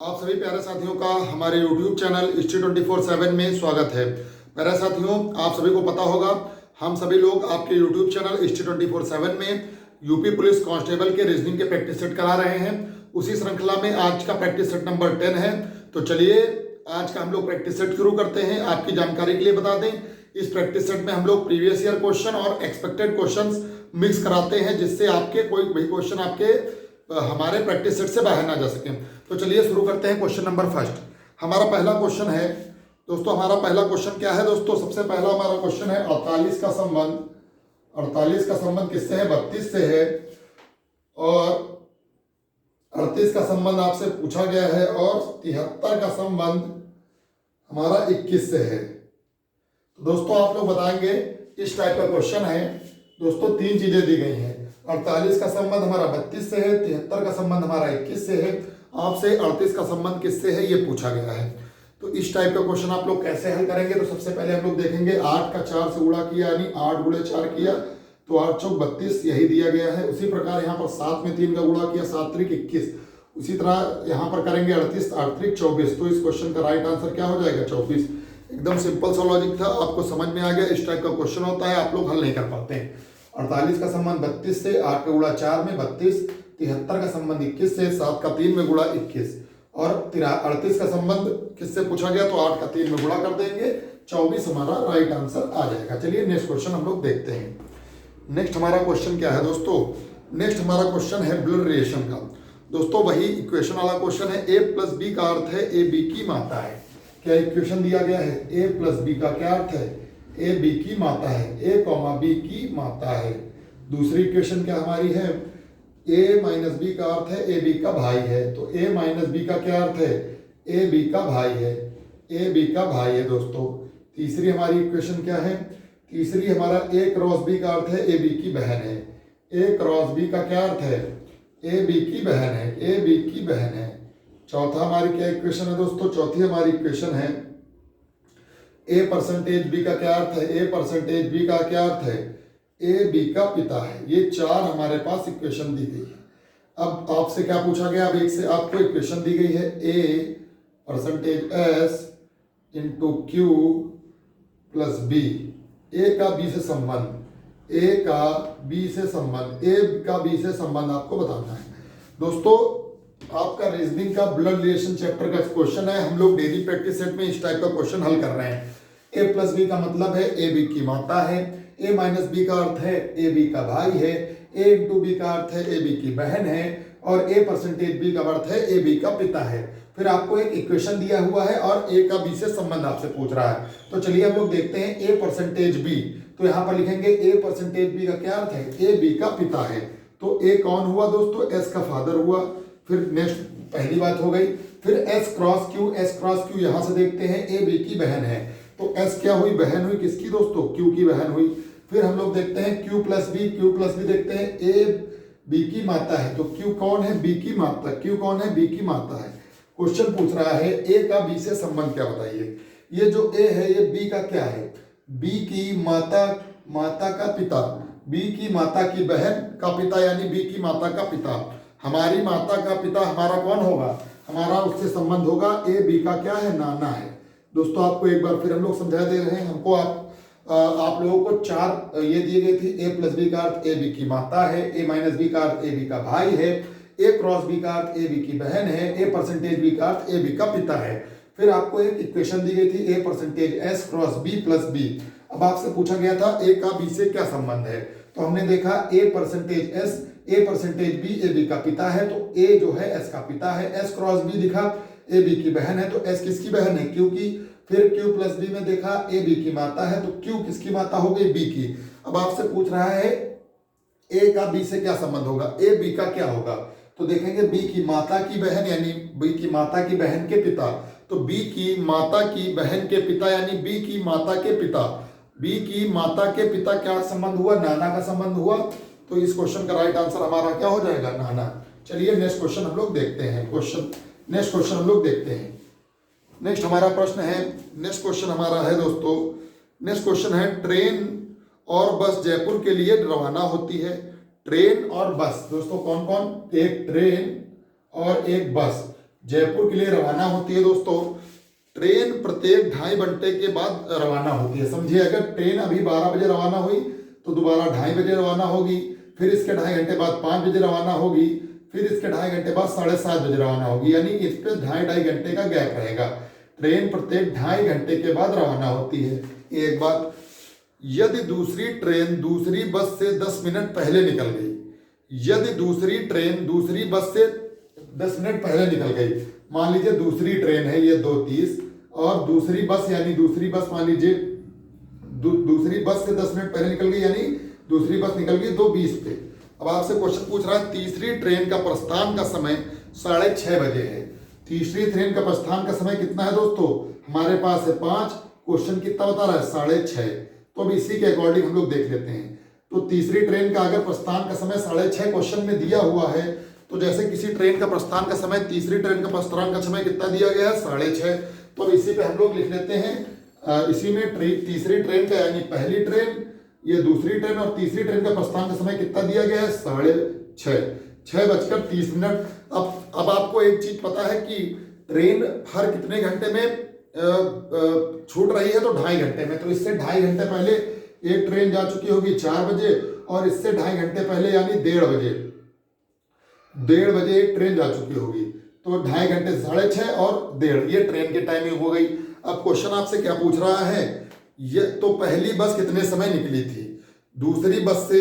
आप सभी प्यारे साथियों का हमारे YouTube चैनल हिस्ट्री 24/7 में स्वागत है। प्यारे साथियों, आप सभी को पता होगा हम सभी लोग आपके YouTube चैनल हिस्ट्री 24/7 में यूपी पुलिस कांस्टेबल के रीजनिंग के प्रैक्टिस सेट करा रहे हैं। उसी श्रृंखला में आज का प्रैक्टिस सेट नंबर 10 है। तो चलिए आज का हम लोग प्रैक्टिस सेट शुरू करते हैं। आपकी जानकारी के लिए बता दें, इस प्रैक्टिस सेट में हम लोग प्रीवियस ईयर क्वेश्चन और एक्सपेक्टेड क्वेश्चन मिक्स कराते हैं, जिससे आपके कोई भी क्वेश्चन आपके हमारे प्रैक्टिस सेट से बाहर ना जा सके। तो चलिए शुरू करते हैं। क्वेश्चन नंबर फर्स्ट, हमारा पहला क्वेश्चन है दोस्तों। हमारा पहला क्वेश्चन क्या है दोस्तों? सबसे पहला हमारा क्वेश्चन है 48 का संबंध। 48 का संबंध किससे है? 32 से है। और 38 का संबंध आपसे पूछा गया है और 73 का संबंध हमारा 21 से है। तो दोस्तों आप लोग बताएंगे, इस टाइप का क्वेश्चन है दोस्तों। तीन चीजें दी गई हैं। 48 का संबंध हमारा 32 से है, 73 का संबंध हमारा 21 से है। आपसे 38 का संबंध किससे है ये पूछा गया है। तो इस टाइप का क्वेश्चन आप लोग कैसे हल करेंगे? तो सबसे पहले हम लोग देखेंगे 8 का 4 से गुणा किया, यानी 8 गुणे 4 किया तो 8 चौक 32, यही दिया गया है। उसी प्रकार यहाँ पर 7 में 3 का गुणा किया, 7 त्रिक 21। उसी तरह यहाँ पर करेंगे 38, 8 त्रिक 24। तो इस क्वेश्चन का राइट आंसर क्या हो जाएगा? 24। एकदम सिंपल सा लॉजिक था, आपको समझ में आ गया। इस टाइप का क्वेश्चन होता है, आप लोग हल नहीं कर पाते हैं। 48 का संबंध 32 से, 8 का गुणा 4 में 32, 73 का संबंध 21 से, 7 का 3 में गुणा 21। और 38 का संबंध किससे पूछा गया? तो 8 का 3 में गुणा कर देंगे, 24 हमारा राइट आंसर आ जाएगा। चलिए नेक्स्ट क्वेश्चन हम लोग देखते हैं। नेक्स्ट हमारा क्वेश्चन क्या है दोस्तों? नेक्स्ट हमारा क्वेश्चन है ब्लड रिलेशन का। दोस्तों वही इक्वेशन वाला क्वेश्चन है। a प्लस बी का अर्थ है ए बी की माता है। क्या इक्वेशन दिया गया है? a प्लस बी का क्या अर्थ है? ए बी की माता है। a कॉमा बी की माता है। दूसरी इक्वेशन क्या हमारी है? a माइनस बी का अर्थ है ए बी का भाई है। तो a माइनस बी का क्या अर्थ है? ए बी का भाई है। ए बी का भाई है दोस्तों। तीसरी हमारी इक्वेशन क्या है? तीसरी हमारा a क्रॉस बी का अर्थ है ए बी की बहन है। a क्रॉस बी का क्या अर्थ है? ए बी की बहन है। ए बी की बहन है। चौथा हमारी क्या इक्वेशन है दोस्तों? चौथी हमारी इक्वेशन है a परसेंटेज बी का क्या अर्थ है? a परसेंटेज बी का क्या अर्थ है? ए बी का पिता है। ये चार हमारे पास इक्वेशन दी गई है। अब आपसे क्या पूछा गया? अब एक से आपको इक्वेशन दी गई है a percentage s into Q plus B. A का बी से संबंध, ए का बी से संबंध, ए का बी से संबंध आपको बताना है दोस्तों। आपका रीजनिंग का ब्लड रिलेशन चैप्टर का क्वेश्चन है। हम लोग डेली प्रैक्टिस सेट में इस टाइप का क्वेश्चन हल कर रहे हैं। ए प्लस बी का मतलब है ए बी की माता है। ए माइनस बी का अर्थ है ए बी का भाई है। ए इंटू बी का अर्थ है ए बी की बहन है। और ए परसेंटेज बी का अर्थ है ए बी का पिता है। फिर आपको एक इक्वेशन दिया हुआ है और ए का बी से संबंध आपसे पूछ रहा है। तो चलिए हम लोग देखते हैं ए परसेंटेज बी। तो यहाँ पर लिखेंगे ए परसेंटेज बी का क्या अर्थ है? ए बी का पिता है। तो ए कौन हुआ दोस्तों? एस का फादर हुआ। फिर नेक्स्ट पहली बात हो गई। फिर S cross Q, S cross Q यहां से देखते हैं ए बी की बहन है। तो एस क्या हुई? बहन हुई। किसकी दोस्तों? क्यू की बहन हुई। फिर हम लोग देखते हैं Q plus B. Q plus B देखते हैं ए बी की माता है। तो क्यू कौन है? बी की माता। क्यू कौन है? बी की माता है। क्वेश्चन पूछ रहा है ए का बी से संबंध क्या बताइए। ये जो ए है ये बी का क्या है? बी की माता, माता का पिता, बी की माता की बहन का पिता, यानी बी की माता का पिता। हमारी माता का पिता हमारा कौन होगा? हमारा उससे संबंध होगा। ए बी का क्या है? नाना है। दोस्तों आपको एक बार फिर हम लोग समझा दे रहे हैं। हमको आप लोगों को चार ये दिए गए थे। ए प्लस बी का अर्थ ए बी की माता है। ए माइनस बी का अर्थ ए बी का भाई है। ए क्रॉस बी का अर्थ ए बी की बहन है। ए परसेंटेज बी का अर्थ ए बी का पिता है। फिर आपको एक इक्वेशन दी गई थी A percentage S cross B plus B. अब आपसे पूछा गया था ए का बी से क्या संबंध है। तो हमने देखा A percentage S, A percentage B A B का पिता है। तो ए जो है एस का पिता है। एस क्रॉस बी दिखा ए बी की बहन है। तो एस किसकी बहन है? क्यू की। फिर क्यू प्लस बी में देखा ए बी की माता है। तो क्यू किसकी माता हो गई? बी की। अब आपसे पूछ रहा है ए का बी से क्या संबंध होगा? ए बी का क्या होगा? तो देखेंगे बी की माता की बहन, यानी बी की माता की बहन के पिता। तो बी की माता की बहन के पिता यानी बी की माता के पिता। बी की माता के पिता क्या संबंध हुआ? नाना का संबंध हुआ। तो इस क्वेश्चन का राइट आंसर हमारा क्या हो जाएगा? नाना। चलिए नेक्स्ट क्वेश्चन हम लोग देखते हैं। नेक्स्ट क्वेश्चन हम लोग देखते हैं। नेक्स्ट हमारा प्रश्न है, नेक्स्ट क्वेश्चन हमारा है दोस्तों, नेक्स्ट क्वेश्चन है ट्रेन और बस जयपुर के लिए रवाना होती है। ट्रेन और बस दोस्तों कौन कौन? एक ट्रेन और एक बस जयपुर के लिए रवाना होती है दोस्तों। ट्रेन प्रत्येक 2.5 घंटे के बाद रवाना होती है। समझिए, अगर ट्रेन अभी 12 बजे रवाना हुई तो दोबारा 2.5 बजे रवाना होगी, फिर इसके 2.5 घंटे बाद 5 बजे रवाना होगी, फिर इसके 2.5 घंटे बाद 7:30 बजे रवाना होगी। यानी इस पे 2.5 घंटे का गैप रहेगा। ट्रेन प्रत्येक 2.5 घंटे के बाद रवाना होती है। एक बात, यदि दूसरी ट्रेन दूसरी बस से 10 मिनट पहले निकल गई, यदि दूसरी ट्रेन दूसरी बस से 10 मिनट पहले निकल गई, मान लीजिए दूसरी ट्रेन है ये 2:30 और दूसरी बस यानी दूसरी बस मान लीजिए दूसरी बस से 10 मिनट पहले निकल गई, यानी दूसरी बस निकल गई 2:20 पे। अब आपसे क्वेश्चन पूछ रहा है तीसरी ट्रेन का प्रस्थान का समय 6:30 बजे है। तीसरी ट्रेन का प्रस्थान का समय कितना है दोस्तों? हमारे पास है 5, क्वेश्चन कितना बता रहा है? 6:30। तो अब इसी के अकॉर्डिंग हम लोग देख लेते हैं। तो तीसरी ट्रेन का अगर प्रस्थान का समय 6:30 क्वेश्चन में दिया हुआ है, तो जैसे किसी ट्रेन का प्रस्थान का समय, तीसरी ट्रेन का प्रस्थान का समय कितना दिया गया है? 6:30। तो अब इसी पे हम लोग लिख लेते हैं, इसी में तीसरी ट्रेन का यानी पहली ट्रेन, ये दूसरी ट्रेन और तीसरी ट्रेन का प्रस्थान का समय कितना दिया गया है? 6:30, 6:30। अब आपको एक चीज पता है कि ट्रेन हर कितने घंटे में छूट रही है? तो 2.5 घंटे में। तो इससे 2.5 घंटे पहले एक ट्रेन जा चुकी होगी 4 बजे और इससे 2.5 घंटे पहले यानी 1:30 बजे, 1:30 बजे एक ट्रेन जा चुकी होगी। तो 2.5 घंटे 6:30 और 1:30, ये ट्रेन की टाइमिंग हो गई। अब क्वेश्चन आपसे क्या पूछ रहा है? ये तो पहली बस कितने समय निकली थी? दूसरी बस से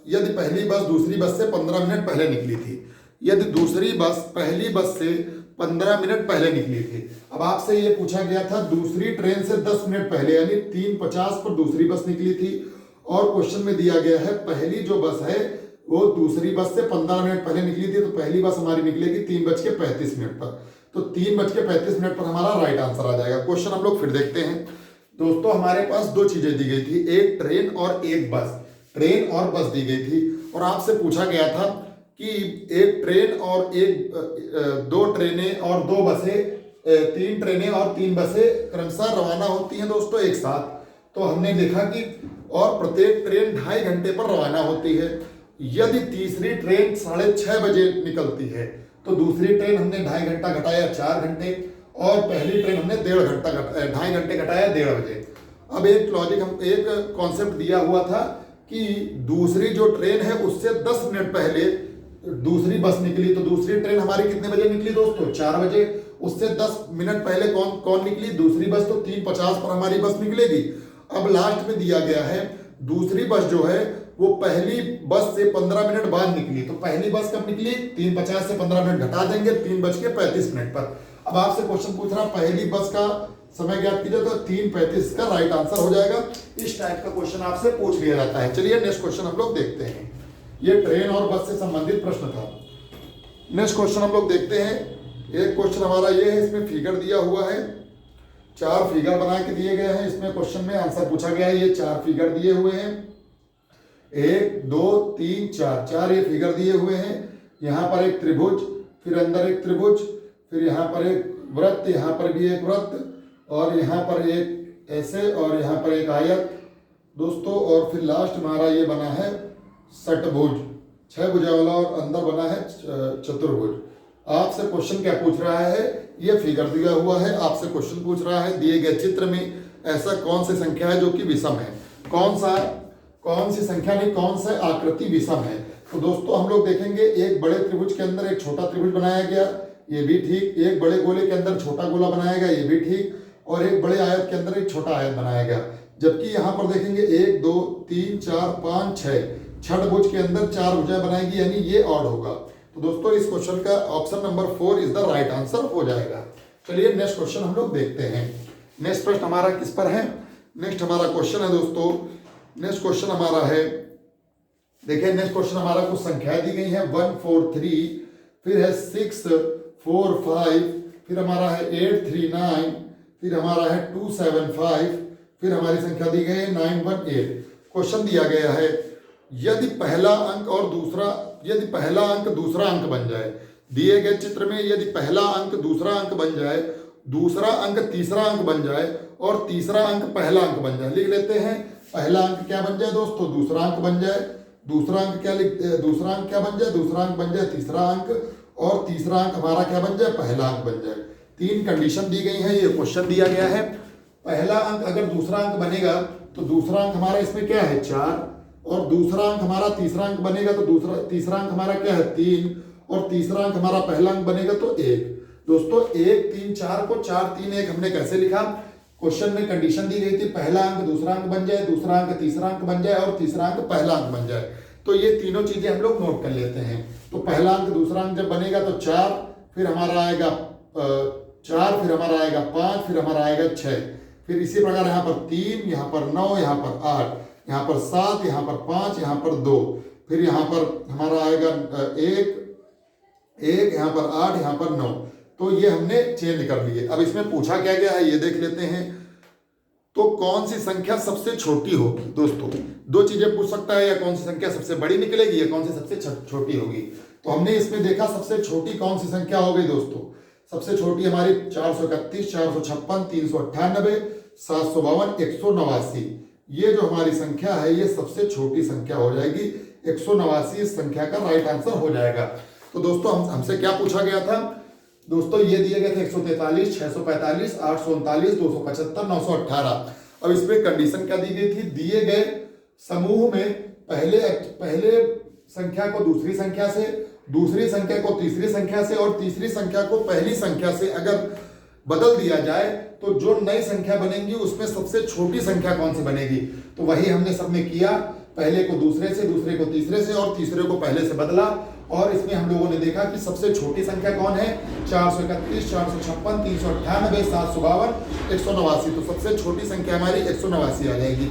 यदि पहली बस दूसरी बस से 15 मिनट पहले निकली थी, यदि दूसरी बस पहली बस से 15 मिनट पहले निकली थी। अब आपसे ये पूछा गया था दूसरी ट्रेन से 10 मिनट पहले यानी 3:50 पर दूसरी बस निकली थी, और क्वेश्चन में दिया गया है पहली जो बस है वो दूसरी बस से 15 मिनट पहले निकली थी। तो पहली बस हमारी निकलेगी 3:35 पर। तो 3:35 पर हमारा राइट आंसर आ जाएगा। क्वेश्चन हम लोग फिर देखते हैं दोस्तों। हमारे पास दो चीजें दी गई थी, एक ट्रेन और एक बस। ट्रेन और बस दी गई थी और आपसे पूछा गया था कि एक ट्रेन और दो ट्रेनें और दो बसें, 3 ट्रेनें और 3 बसें क्रमशः रवाना होती हैं दोस्तों एक साथ। तो हमने देखा कि और प्रत्येक ट्रेन 2.5 घंटे पर रवाना होती है। यदि तीसरी ट्रेन 6:30 बजे निकलती है तो दूसरी ट्रेन हमने 2.5 घंटा घटाया 4 घंटे, और पहली ट्रेन हमने 2.5 घंटे घटाया 1:30 बजे। अब एक लॉजिक, हम एक कॉन्सेप्ट दिया हुआ था कि दूसरी जो ट्रेन है उससे 10 मिनट पहले दूसरी बस निकली। तो दूसरी ट्रेन हमारी कितने बजे निकली दोस्तों? 4 बजे। उससे 10 मिनट पहले कौन निकली? दूसरी बस। तो 3:50 पर हमारी बस निकलेगी। अब लास्ट में दिया गया है दूसरी बस जो है वो पहली बस से 15 मिनट बाद निकली। तो पहली बस कब निकली? 3:50 से 15 मिनट घटा देंगे 3:35 पर। अब आपसे क्वेश्चन पूछ रहा पहली बस का समय ज्ञात कीजिए, तो 3:35 का राइट आंसर हो जाएगा। इस टाइप का क्वेश्चन आपसे पूछ लिया जाता है। चलिए नेक्स्ट क्वेश्चन हम लोग देखते हैं। ये ट्रेन और बस से संबंधित प्रश्न था। नेक्स्ट क्वेश्चन हम लोग देखते हैं। एक क्वेश्चन हमारा ये है, इसमें फिगर दिया हुआ है, 4 फिगर बना के दिए गए हैं। इसमें क्वेश्चन में आंसर पूछा गया है। ये 4 फिगर दिए हुए हैं, 1 2 3 4, 4 ये फिगर दिए हुए हैं। यहाँ पर एक त्रिभुज, फिर अंदर एक त्रिभुज, फिर यहाँ पर एक वृत्त, यहाँ पर भी एक वृत्त, और यहाँ पर एक ऐसे, और यहाँ पर एक आयत दोस्तों, और फिर लास्ट हमारा ये बना है षटभुज, 6 भुजा वाला, और अंदर बना है चतुर्भुज। आपसे क्वेश्चन क्या पूछ रहा है? ये फिगर दिया हुआ है, आपसे क्वेश्चन पूछ रहा है दिए गए चित्र में ऐसा कौन सी संख्या है जो कि विषम है? कौन सी संख्या नहीं, कौन सा आकृति विषम है? तो दोस्तों हम लोग देखेंगे, एक बड़े त्रिभुज के अंदर एक छोटा त्रिभुज बनाया गया, ये भी ठीक। एक बड़े गोले के अंदर छोटा गोला बनाया गया, ये भी ठीक। और एक बड़े आयत के अंदर एक छोटा आयत बनाया गया। जबकि यहाँ पर देखेंगे 1 2 3 4 5 6, षटभुज के अंदर 4 भुजाएं बनाएगी, यानी ये ऑड होगा। तो दोस्तों इस क्वेश्चन का option number 4 is the right answer हो जाएगा। चलिए नेक्स्ट क्वेश्चन हम लोग देखते हैं। नेक्स्ट प्रश्न हमारा किस पर है? नेक्स्ट हमारा क्वेश्चन है दोस्तों, नेक्स्ट क्वेश्चन हमारा है, देखिए नेक्स्ट क्वेश्चन हमारा कुछ संख्याएं दी गई है 1 4 3, फिर है 6 4 5, फिर हमारा है 8 3 9, फिर हमारा है 2 7 5, फिर हमारी संख्या दी गई है 9 1 8। क्वेश्चन दिया गया है यदि पहला अंक दूसरा अंक बन जाए, दिए गए चित्र में यदि पहला अंक दूसरा अंक बन जाए, दूसरा अंक तीसरा अंक बन जाए, और तीसरा अंक पहला अंक बन जाए। लिख लेते हैं, पहला अंक क्या बन जाए दोस्तों? दूसरा अंक बन जाए। दूसरा अंक क्या बन जाए? दूसरा अंक बन जाए तीसरा अंक, और तीसरा अंक हमारा क्या बन जाए, पहला अंक बन जाए। 3 कंडीशन दी गई है, ये क्वेश्चन दिया गया है। पहला अंक अगर दूसरा अंक बनेगा तो दूसरा अंक हमारा इसमें क्या है 4, और दूसरा अंक हमारा तीसरा अंक बनेगा तो तीसरा अंक हमारा क्या है 3, और तीसरा अंक हमारा पहला अंक बनेगा तो 1। दोस्तों 1 3 4 को 4 3 1 हमने कैसे लिखा, क्वेश्चन में कंडीशन दी गई थी पहला अंक दूसरा अंक बन जाए, दूसरा अंक तीसरा अंक बन जाए और तीसरा अंक पहला अंक बन जाए। तो ये तीनों चीजें हम लोग नोट कर लेते हैं। तो पहला अंक दूसरा अंक जब बनेगा तो 4, फिर हमारा आएगा 4, फिर हमारा आएगा 5, फिर हमारा आएगा 6, फिर इसी प्रकार यहाँ पर 3, यहाँ पर 9, यहाँ पर 8, यहाँ पर 7, यहाँ पर 5, यहाँ पर 2, फिर यहाँ पर हमारा आएगा 1, यहाँ पर 8, यहाँ पर 9। तो ये हमने चेंज कर लिए। अब इसमें पूछा क्या गया है ये देख लेते हैं। तो कौन सी संख्या सबसे छोटी होगी। दोस्तों 2 चीजें पूछ सकता है, या कौन सी संख्या सबसे बड़ी निकलेगी या कौन सी सबसे छोटी होगी। तो हमने इसमें देखा सबसे छोटी कौन सी संख्या हो गई दोस्तों, सबसे छोटी हमारी 431, 456, 398, 752, 189। ये जो हमारी संख्या है ये सबसे छोटी संख्या हो जाएगी। 189 इस संख्या का राइट आंसर हो जाएगा। तो दोस्तों हमसे क्या पूछा गया था दोस्तों, ये दिए गए थे 143, 645, 839, 275, 918। अब इसमें कंडीशन क्या दी गई थी, दिए गए समूह में पहले संख्या को दूसरी संख्या से, दूसरी संख्या को तीसरी संख्या से और तीसरी संख्या को पहली संख्या से अगर बदल दिया जाए तो जो नई संख्या बनेगी उसमें सबसे छोटी संख्या कौन सी बनेगी। तो वही हमने सब में किया, पहले को दूसरे से, दूसरे को तीसरे से और तीसरे को पहले से बदला। और इसमें हम लोगों ने देखा कि सबसे छोटी संख्या कौन है, 431, 456, 398, 752, 189। तो सबसे छोटी संख्या हमारी 189 आ जाएगी।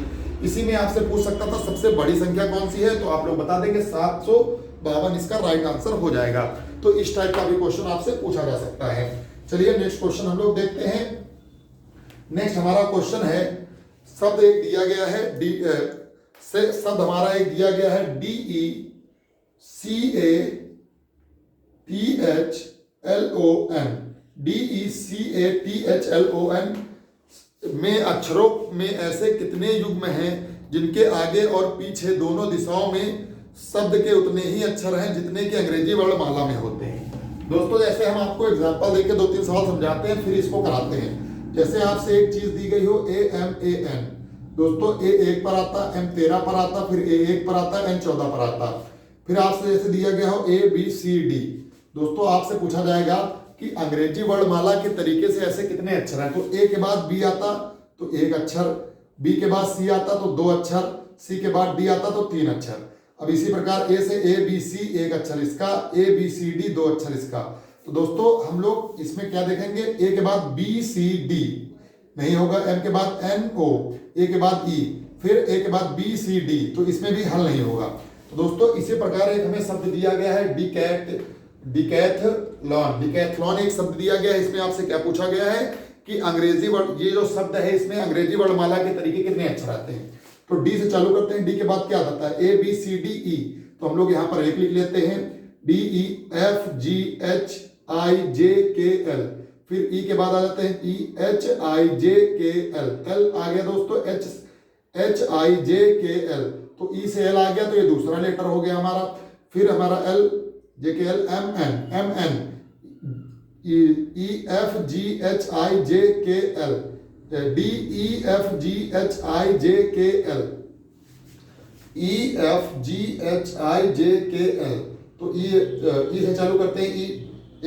इसी में आपसे पूछ सकता था सबसे बड़ी संख्या कौन सी है, तो आप लोग बता देंगे 752 इसका राइट आंसर हो जाएगा। तो इस टाइप का भी क्वेश्चन आपसे पूछा जा सकता है। चलिए नेक्स्ट क्वेश्चन हम लोग देखते हैं। नेक्स्ट हमारा क्वेश्चन है, शब्द एक दिया गया है शब्द हमारा एक दिया गया है DECATHLON। DECATHLON में अक्षरों में ऐसे कितने युग्म हैं जिनके आगे और पीछे दोनों दिशाओं में शब्द के उतने ही अक्षर हैं जितने की अंग्रेजी वर्णमाला में होते हैं। दोस्तों जैसे हम आपको एग्जांपल देके 2-3 सवाल समझाते हैं फिर इसको कराते हैं। जैसे आपसे एक चीज दी गई हो AMAN, दोस्तों A1 पर आता, M13 पर आता, फिर A1 पर आता, N14 पर आता। फिर आपसे जैसे दिया गया हो ABCD, दोस्तों आपसे पूछा जाएगा कि अंग्रेजी वर्णमाला के तरीके से ऐसे कितने अक्षर हैं। तो A के बाद B आता तो 1 अक्षर, B के बाद C आता तो 2 अक्षर, C के बाद D आता तो 3 अक्षर। अब इसी प्रकार A से ABC 1 अक्षर इसका, ABCD 2 अक्षर इसका। तो दोस्तों हम लोग इसमें क्या देखेंगे, A के बाद BCD नहीं होगा, M के बाद NO, A के बाद E, फिर A के बाद BCD, तो इसमें भी हल नहीं होगा। तो दोस्तों इसी प्रकार एक हमें शब्द दिया गया है डिकैथलॉन एक शब्द दिया गया है। इसमें आपसे क्या पूछा गया है कि अंग्रेजी वर्ण, ये जो शब्द है इसमें अंग्रेजी वर्णमाला के तरीके कितने अक्षर आते हैं। तो डी से चालू करते हैं, डी के बाद क्या आता है ABCDE, तो हम लोग यहाँ पर एक लिख लेते हैं DEFGHIJKL, फिर ई के बाद आ जाते हैं EHIJKL, एल आ गया दोस्तों HIJKL, तो ई से एल आ गया तो ये दूसरा लेटर हो गया हमारा। फिर हमारा L JKL MN EFGHIJKL DEFGHIJKL EFGHIJKL, तो ई से चालू करते हैं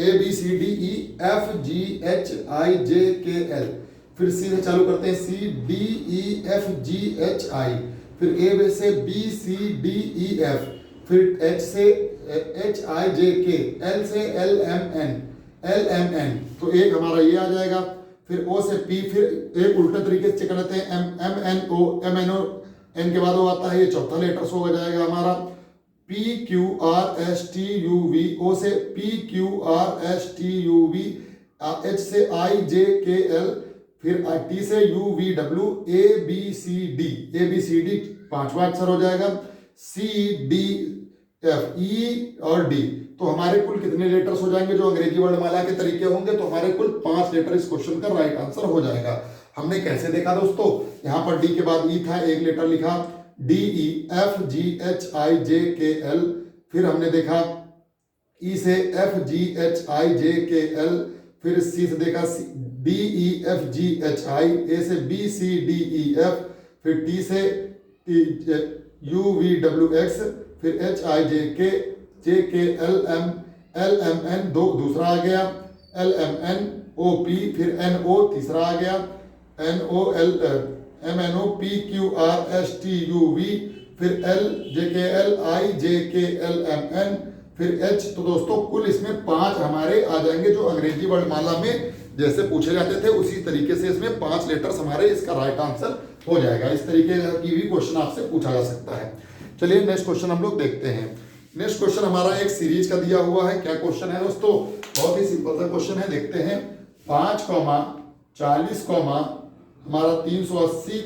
ABCDEFGHIJKL, फिर सी से चालू करते हैं CDEFGHI, फिर ए से BCDEF, फिर एच से HIJK, एल से LMN, तो एक हमारा ये आ जाएगा। फिर ओ से पी, फिर एक उल्टे तरीके से करते हैं MNO, एन के बाद वो आता है, ये चौथा लेटर हो जाएगा हमारा PQRSTUV, ओ से PQRSTUV, एच से IJKL, फिर टी से UVW, ABCD 5वां अक्षर हो जाएगा, CDFE और D। तो हमारे कुल कितने लेटर्स हो जाएंगे जो अंग्रेजी वर्णमाला के तरीके होंगे, तो हमारे कुल 5 लेटर इस क्वेश्चन का राइट आंसर हो जाएगा। हमने कैसे देखा दोस्तों, यहाँ पर डी के बाद ई था, एक लेटर लिखा DEFGHIJKL, फिर हमने देखा ई से F G H I J K L, फिर सी से देखा D E F G H I, A से B C D E F, फिर टी से यू वी डब्ल्यू एक्स, फिर H I J K L M N दूसरा आ गया, L M N O P, फिर एन ओ तीसरा आ गया, N O L M N O P Q R S T U V, फिर L J K L I J K L M N, फिर H. तो दोस्तों कुल इसमें 5 हमारे आ जाएंगे जो अंग्रेजी वर्णमाला में जैसे पूछे जाते थे उसी तरीके से इसमें 5 लेटर्स हमारे, इसका राइट आंसर हो जाएगा। इस तरीके की भी क्वेश्चन आपसे पूछा जा सकता है। चलिए नेक्स्ट क्वेश्चन हम लोग देखते हैं। नेक्स्ट क्वेश्चन हमारा एक सीरीज का दिया हुआ है। क्या क्वेश्चन है दोस्तों? बहुत ही सिंपल सा क्वेश्चन है, देखते हैं। 5, 40, हमारा 380,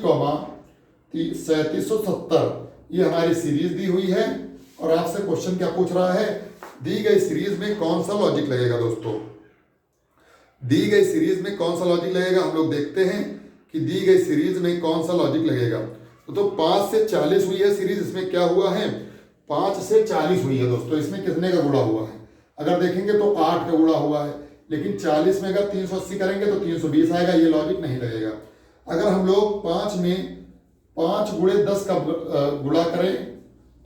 3770 ये हमारी सीरीज दी हुई है। और आपसे क्वेश्चन क्या पूछ रहा है? दी गई सीरीज में कौन सा लॉजिक लगेगा दोस्तों? दी गई सीरीज में कौन सा लॉजिक लगेगा, हम लोग देखते हैं कि दी गई सीरीज में कौन सा लॉजिक लगेगा। तो 5 से 40 हुई है सीरीज, इसमें क्या हुआ है? 5 से 40 हुई है दोस्तों। इसमें कितने का गुणा हुआ है? अगर देखेंगे तो 8 का गुणा हुआ है, लेकिन 40 में अगर 380 करेंगे तो 320 आएगा, ये लॉजिक नहीं लगेगा। अगर हम लोग 5 में 5 गुणे 10 का गुणा करें,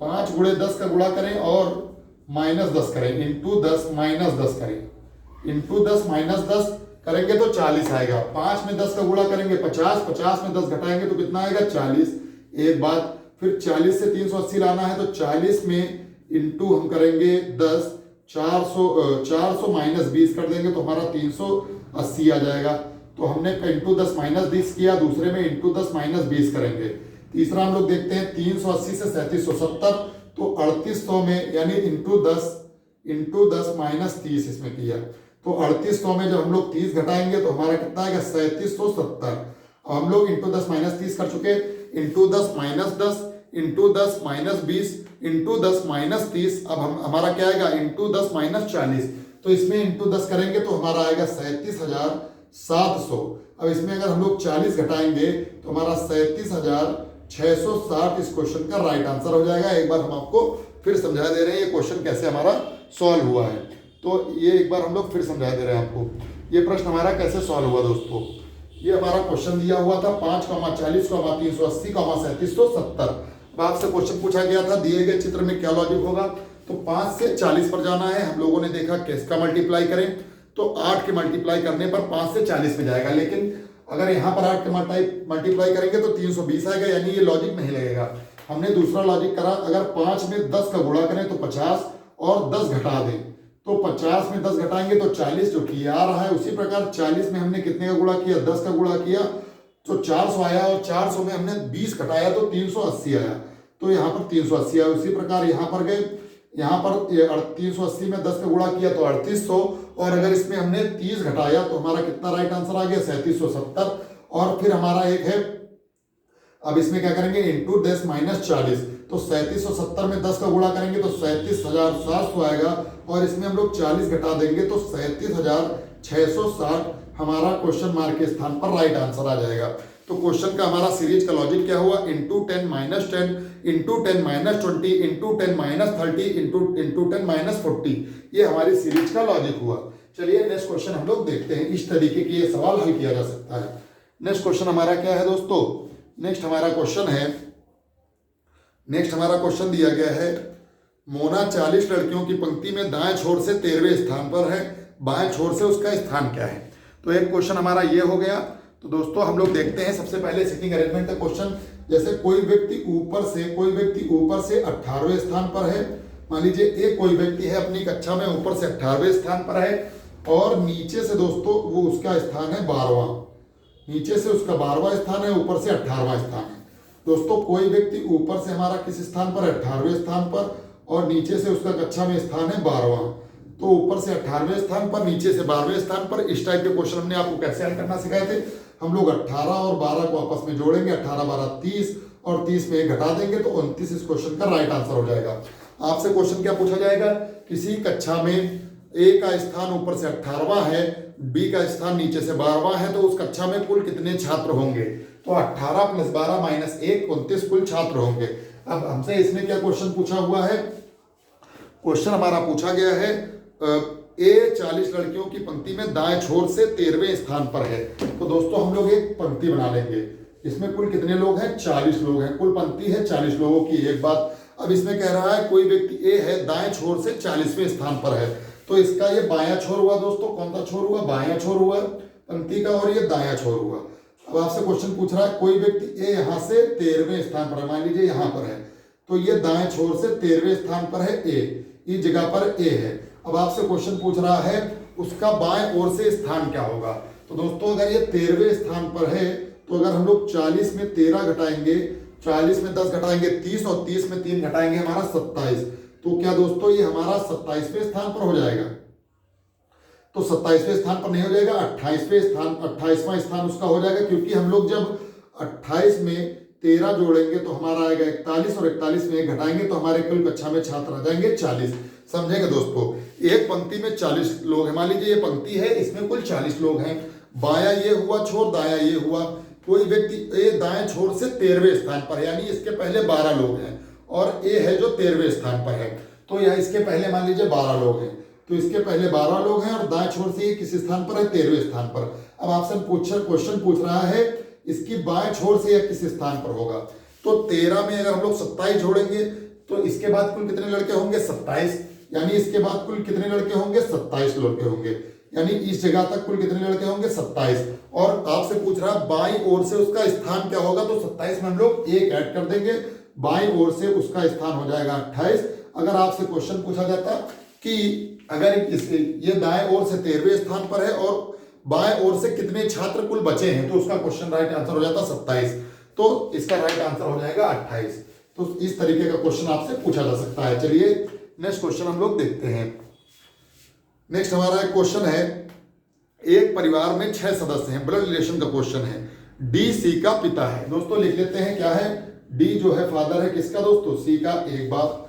5 गुणे 10 का गुणा करें और -10 करें, इंटू 10 -10 करें, इंटू 10 -10 करेंगे तो 40 आएगा। 5 में 10 का गुणा करेंगे 50, 50 में 10 घटाएंगे तो कितना आएगा? 40। एक बात, फिर 40 से 380 लाना है तो 40 में इंटू हम करेंगे 10, 400 माइनस 20 कर देंगे तो हमारा 380 आ जाएगा। तो हमने इंटू 10 -10 किया, दूसरे में इंटू 10 -20 करेंगे। तीसरा हम लोग देखते हैं 380 से 3770, तो 3800 में यानी इंटू 10 -30 इसमें किया, तो 3800 में जब हम लोग 30 घटाएंगे तो हमारा कितना आएगा? 3770। अब हम लोग इंटू 10 -30 कर चुके, इंटू 10 -10 इंटू 10 -20 इंटू 10 -30। अब हमारा क्या आएगा? इंटू 10 -40। तो इसमें इंटू 10 करेंगे तो हमारा आएगा 37,700। अब इसमें अगर हम लोग 40 घटाएंगे तो हमारा 37,660 इस क्वेश्चन का राइट आंसर हो जाएगा। एक बार हम आपको फिर समझा दे रहे हैं ये क्वेश्चन कैसे हमारा सॉल्व हुआ है। तो ये एक बार हम लोग फिर समझा दे रहे हैं आपको ये प्रश्न हमारा कैसे सॉल्व हुआ दोस्तों। ये हमारा क्वेश्चन दिया हुआ था 5, 40, 380, 3770। अब आपसे क्वेश्चन पूछा गया था दिए गए चित्र में क्या लॉजिक होगा। तो 5 से 40 पर जाना है। हम लोगों ने देखा किसका मल्टीप्लाई करें तो 8 के मल्टीप्लाई करने पर 5 से 40 में जाएगा, लेकिन अगर यहाँ पर 8 के मल्टीप्लाई करेंगे तो 320 आएगा, यानी ये लॉजिक नहीं लगेगा। हमने दूसरा लॉजिक करा, अगर 5 में 10 का गुणा करें तो 50 और 10 घटा दें तो 50 में 10 घटाएंगे तो 40 जो कि आ रहा है। उसी प्रकार 40 में हमने कितने का गुणा किया? 10 का गुणा किया तो 400 आया, और 400 में हमने 20 घटाया तो 380 आया, तो यहाँ पर 380 आया। उसी प्रकार यहाँ पर गए, यहाँ पर 380 में 10 का गुणा किया तो 3800, और अगर इसमें हमने 30 घटाया तो हमारा कितना राइट आंसर आ गया? 3770। और फिर हमारा एक है, अब इसमें क्या करेंगे? इंटू 10 -40, तो 3770 में 10 का गुणा करेंगे तो 37,700 आएगा, और इसमें हम लोग 40 घटा देंगे तो 37,660 हमारा क्वेश्चन मार्क के स्थान पर राइट आंसर आ जाएगा। तो क्वेश्चन का हमारा सीरीज का लॉजिक क्या हुआ? इंटू 10 -10 इंटू 10 -20 इंटू 10 -30 इंटू 10 -40, ये हमारी सीरीज का लॉजिक हुआ। चलिए नेक्स्ट क्वेश्चन हम लोग देखते हैं। इस तरीके की ये सवाल हल किया जा सकता है। नेक्स्ट क्वेश्चन हमारा क्या है दोस्तों? नेक्स्ट हमारा क्वेश्चन दिया गया है, मोना 40 लड़कियों की पंक्ति में दाएं छोर से 13वें स्थान पर है, बाएं छोर से उसका स्थान क्या है? तो एक क्वेश्चन हमारा ये हो गया। तो दोस्तों हम लोग देखते हैं सबसे पहले सिटिंग अरेंजमेंट का क्वेश्चन। जैसे कोई व्यक्ति ऊपर से 18वें स्थान पर है। मान लीजिए एक कोई व्यक्ति है अपनी कक्षा में ऊपर से 18वें स्थान पर है, और नीचे से दोस्तों वो उसका स्थान है 12वां, नीचे से उसका 12वां स्थान है, ऊपर से 18वां स्थान है। दोस्तों कोई व्यक्ति ऊपर से हमारा किस स्थान पर? 18वें स्थान पर, और नीचे से उसका कक्षा में स्थान है 12वां। तो ऊपर से 18वें स्थान पर, नीचे से 12वें स्थान पर। इस टाइप के क्वेश्चन हमने आपको कैसे हल करना सिखाए थे। हम लोग 18 और 12 को आपस में जोड़ेंगे, 18 12 30, और 30 में 1 घटा देंगे तो 29 इस क्वेश्चन का राइट आंसर हो जाएगा। आपसे क्वेश्चन क्या पूछा जाएगा? किसी कक्षा में ए का स्थान ऊपर से 18वां है, बी का स्थान नीचे से 12वां है, तो उस कक्षा में कुल कितने छात्र होंगे? तो 18 + 12 - 1 29 कुल छात्र होंगे। अब हमसे इसमें क्या क्वेश्चन पूछा हुआ है? क्वेश्चन हमारा पूछा गया है ए 40 लड़कियों की पंक्ति में दाएं छोर से 13वें स्थान पर है। तो दोस्तों हम लोग एक पंक्ति बना लेंगे। इसमें कुल कितने लोग हैं? 40 लोग हैं। कुल पंक्ति है 40 लोगों की। एक बात, अब इसमें कह रहा है कोई व्यक्ति ए है, दाएं छोर से 40वें स्थान पर है, तो इसका ये बायां छोर हुआ दोस्तों। कौन सा छोर हुआ? बायां छोर हुआ पंक्ति का, और ये दायां छोर हुआ। अब आपसे क्वेश्चन पूछ रहा है कोई व्यक्ति ए यहाँ से 13वें स्थान पर है, मान लीजिए यहाँ पर है, तो ये दाएं छोर से 13वें स्थान पर है ए, इस जगह पर ए है। अब आपसे क्वेश्चन पूछ रहा है उसका बाएं ओर से स्थान क्या होगा। तो दोस्तों अगर ये 13वें स्थान पर है, तो अगर हम लोग 40 में 13 घटाएंगे, 40 में 10 घटाएंगे 30, और 30 में 3 घटाएंगे हमारा 27, तो क्या दोस्तों ये हमारा 27वें स्थान पर हो जाएगा? तो 27वें स्थान पर नहीं हो जाएगा, 28वां स्थान उसका हो जाएगा, क्योंकि हम लोग जब 28 में 13 जोड़ेंगे तो हमारा आएगा 41, और 41 में घटाएंगे तो हमारे कुल कक्षा में छात्र आ जाएंगे 40। समझेंगे दोस्तों? एक पंक्ति में 40 लोग हैं, मान लीजिए ये पंक्ति है, इसमें कुल 40 लोग हैं। बाया ये हुआ छोर, दाया ये हुआ। कोई व्यक्ति ए दाएं छोर से 13वें स्थान पर है, यानी इसके पहले 12 लोग हैं, और ए है जो 13वें स्थान पर है, तो यह इसके पहले मान लीजिए 12 लोग हैं, तो इसके पहले 12 लोग हैं, और दाएं छोर से ये किस स्थान पर है? 13वें स्थान पर। अब आपसे क्वेश्चन पूछ रहा है इसकी बाएं छोर से यह किस स्थान पर होगा। तो 13 में अगर हम लोग 27 जोड़ेंगे तो इसके बाद कुल कितने लड़के होंगे? 27, यानी इसके बाद कुल कितने लड़के होंगे? 27 लड़के होंगे, यानी इस जगह तक कुल कितने लड़के होंगे? 27। और आपसे पूछ रहा है बाईं ओर से उसका स्थान क्या होगा, तो 27 में हम लोग एक ऐड कर देंगे, बाईं ओर से उसका स्थान हो जाएगा 28। अगर आपसे क्वेश्चन पूछा जाता कि अगर ये दाएं ओर से 13वें स्थान पर है और बाएं ओर से कितने छात्र कुल बचे हैं, तो उसका क्वेश्चन राइट आंसर हो जाता 27, तो इसका राइट आंसर हो जाएगा 28। तो इस तरीके का क्वेश्चन आपसे पूछा जा सकता है। चलिए नेक्स्ट क्वेश्चन हम लोग देखते हैं। नेक्स्ट हमारा एक क्वेश्चन है, एक परिवार में 6 सदस्य हैं, ब्लड रिलेशन का क्वेश्चन है। डी सी का पिता है। दोस्तों लिख लेते हैं क्या है? डी जो है फादर है किसका दोस्तों? सी का, एक बात।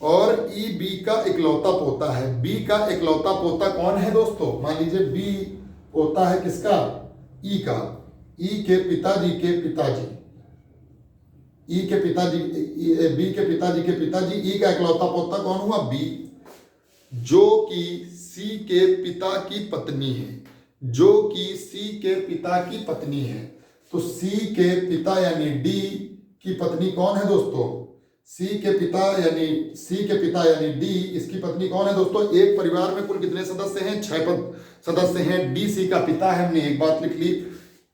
और ई बी का इकलौता पोता है। बी का इकलौता पोता कौन है दोस्तों? मान लीजिए बी पोता है किसका? ई का। ई के पिताजी के पिताजी, ई के पिताजी, बी के पिताजी के पिताजी, ई का इकलौता पोता कौन हुआ? बी, जो कि सी के पिता की पत्नी है, जो कि सी के पिता की पत्नी है। तो सी के पिता यानी डी की पत्नी कौन है दोस्तों? सी के पिता यानी डी, इसकी पत्नी कौन है दोस्तों? एक परिवार में कुल कितने सदस्य हैं? 6 सदस्य हैं। डी सी का पिता है, हमने एक बात लिख ली।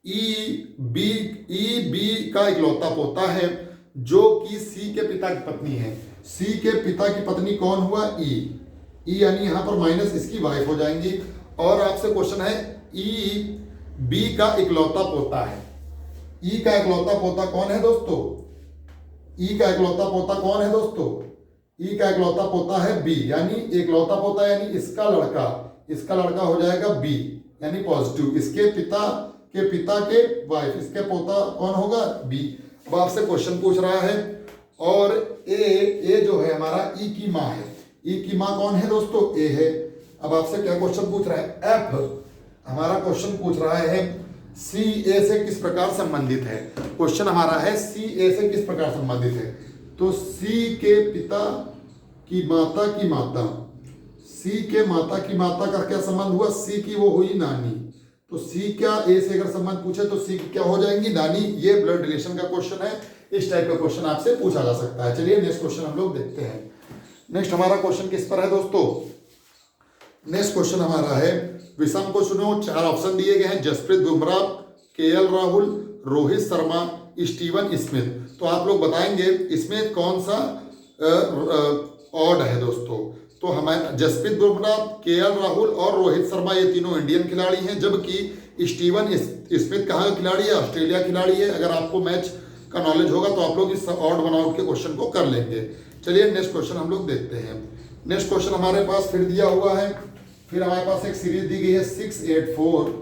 ई बी का इकलौता पोता है, जो कि सी के पिता की पत्नी है। सी के पिता की पत्नी कौन हुआ? ई यानी यहां पर माइनस इसकी वाइफ हो जाएंगी। और आपसे क्वेश्चन है ई बी का इकलौता पोता है। ई का इकलौता पोता कौन है दोस्तों? ई का इकलौता पोता कौन है दोस्तों? ई का इकलौता पोता है बी, यानी इकलौता पोता यानी इसका लड़का हो जाएगा बी, यानी पॉजिटिव। इसके पिता के वाइफ, इसके पोता कौन होगा? बी। अब आपसे क्वेश्चन पूछ रहा है, और ए जो है हमारा ई की माँ है। ई की माँ कौन है दोस्तों? ए है। अब आपसे क्या क्वेश्चन पूछ रहा है? एफ हमारा क्वेश्चन पूछ रहा है सी ए से किस प्रकार संबंधित है। क्वेश्चन हमारा है सी ए से किस प्रकार संबंधित है। तो सी के पिता की माता की माता, सी के माता की माता का क्या संबंध हुआ? सी की वो हुई नानी। तो सी क्या ए से अगर संबंध पूछे तो सी क्या हो जाएंगी? नानी। ये ब्लड रिलेशन का क्वेश्चन है, इस टाइप का क्वेश्चन आपसे पूछा जा सकता है। चलिए नेक्स्ट क्वेश्चन हम लोग देखते हैं। नेक्स्ट हमारा क्वेश्चन किस पर है दोस्तों? नेक्स्ट क्वेश्चन हमारा है, विषम को सुनो, 4 ऑप्शन दिए गए हैं, Jasprit Bumrah, KL Rahul, Rohit Sharma, Steven Smith. तो आप लोग बताएंगे इसमें कौन सा ऑड है दोस्तों। तो हमारे जसप्रीत बुमराह, केएल राहुल और रोहित शर्मा ये तीनों इंडियन खिलाड़ी हैं, जबकि स्टीवन स्मिथ कहाँ का खिलाड़ी है? ऑस्ट्रेलिया खिलाड़ी है। अगर आपको मैच का नॉलेज होगा तो आप लोग इस ऑड वन आउट के क्वेश्चन को कर लेंगे। चलिए नेक्स्ट क्वेश्चन हम लोग देखते हैं। नेक्स्ट क्वेश्चन हमारे पास फिर दिया हुआ है, फिर हमारे पास एक सीरीज दी गई है 6, 8, 4,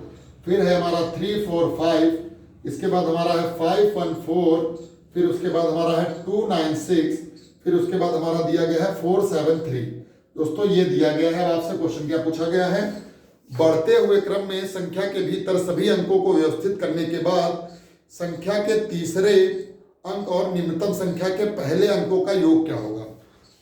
फिर है हमारा 3, 4, 5, इसके बाद हमारा है 5, 1, 4, फिर उसके बाद हमारा है 2, 9, 6, फिर उसके बाद हमारा दिया गया है 4, 7, 3। दोस्तों ये दिया गया है। आपसे क्वेश्चन क्या पूछा गया है? बढ़ते हुए क्रम में संख्या के भीतर सभी अंकों को व्यवस्थित करने के बाद संख्या के तीसरे अंक और निम्नतम संख्या के पहले अंकों का योग क्या होगा।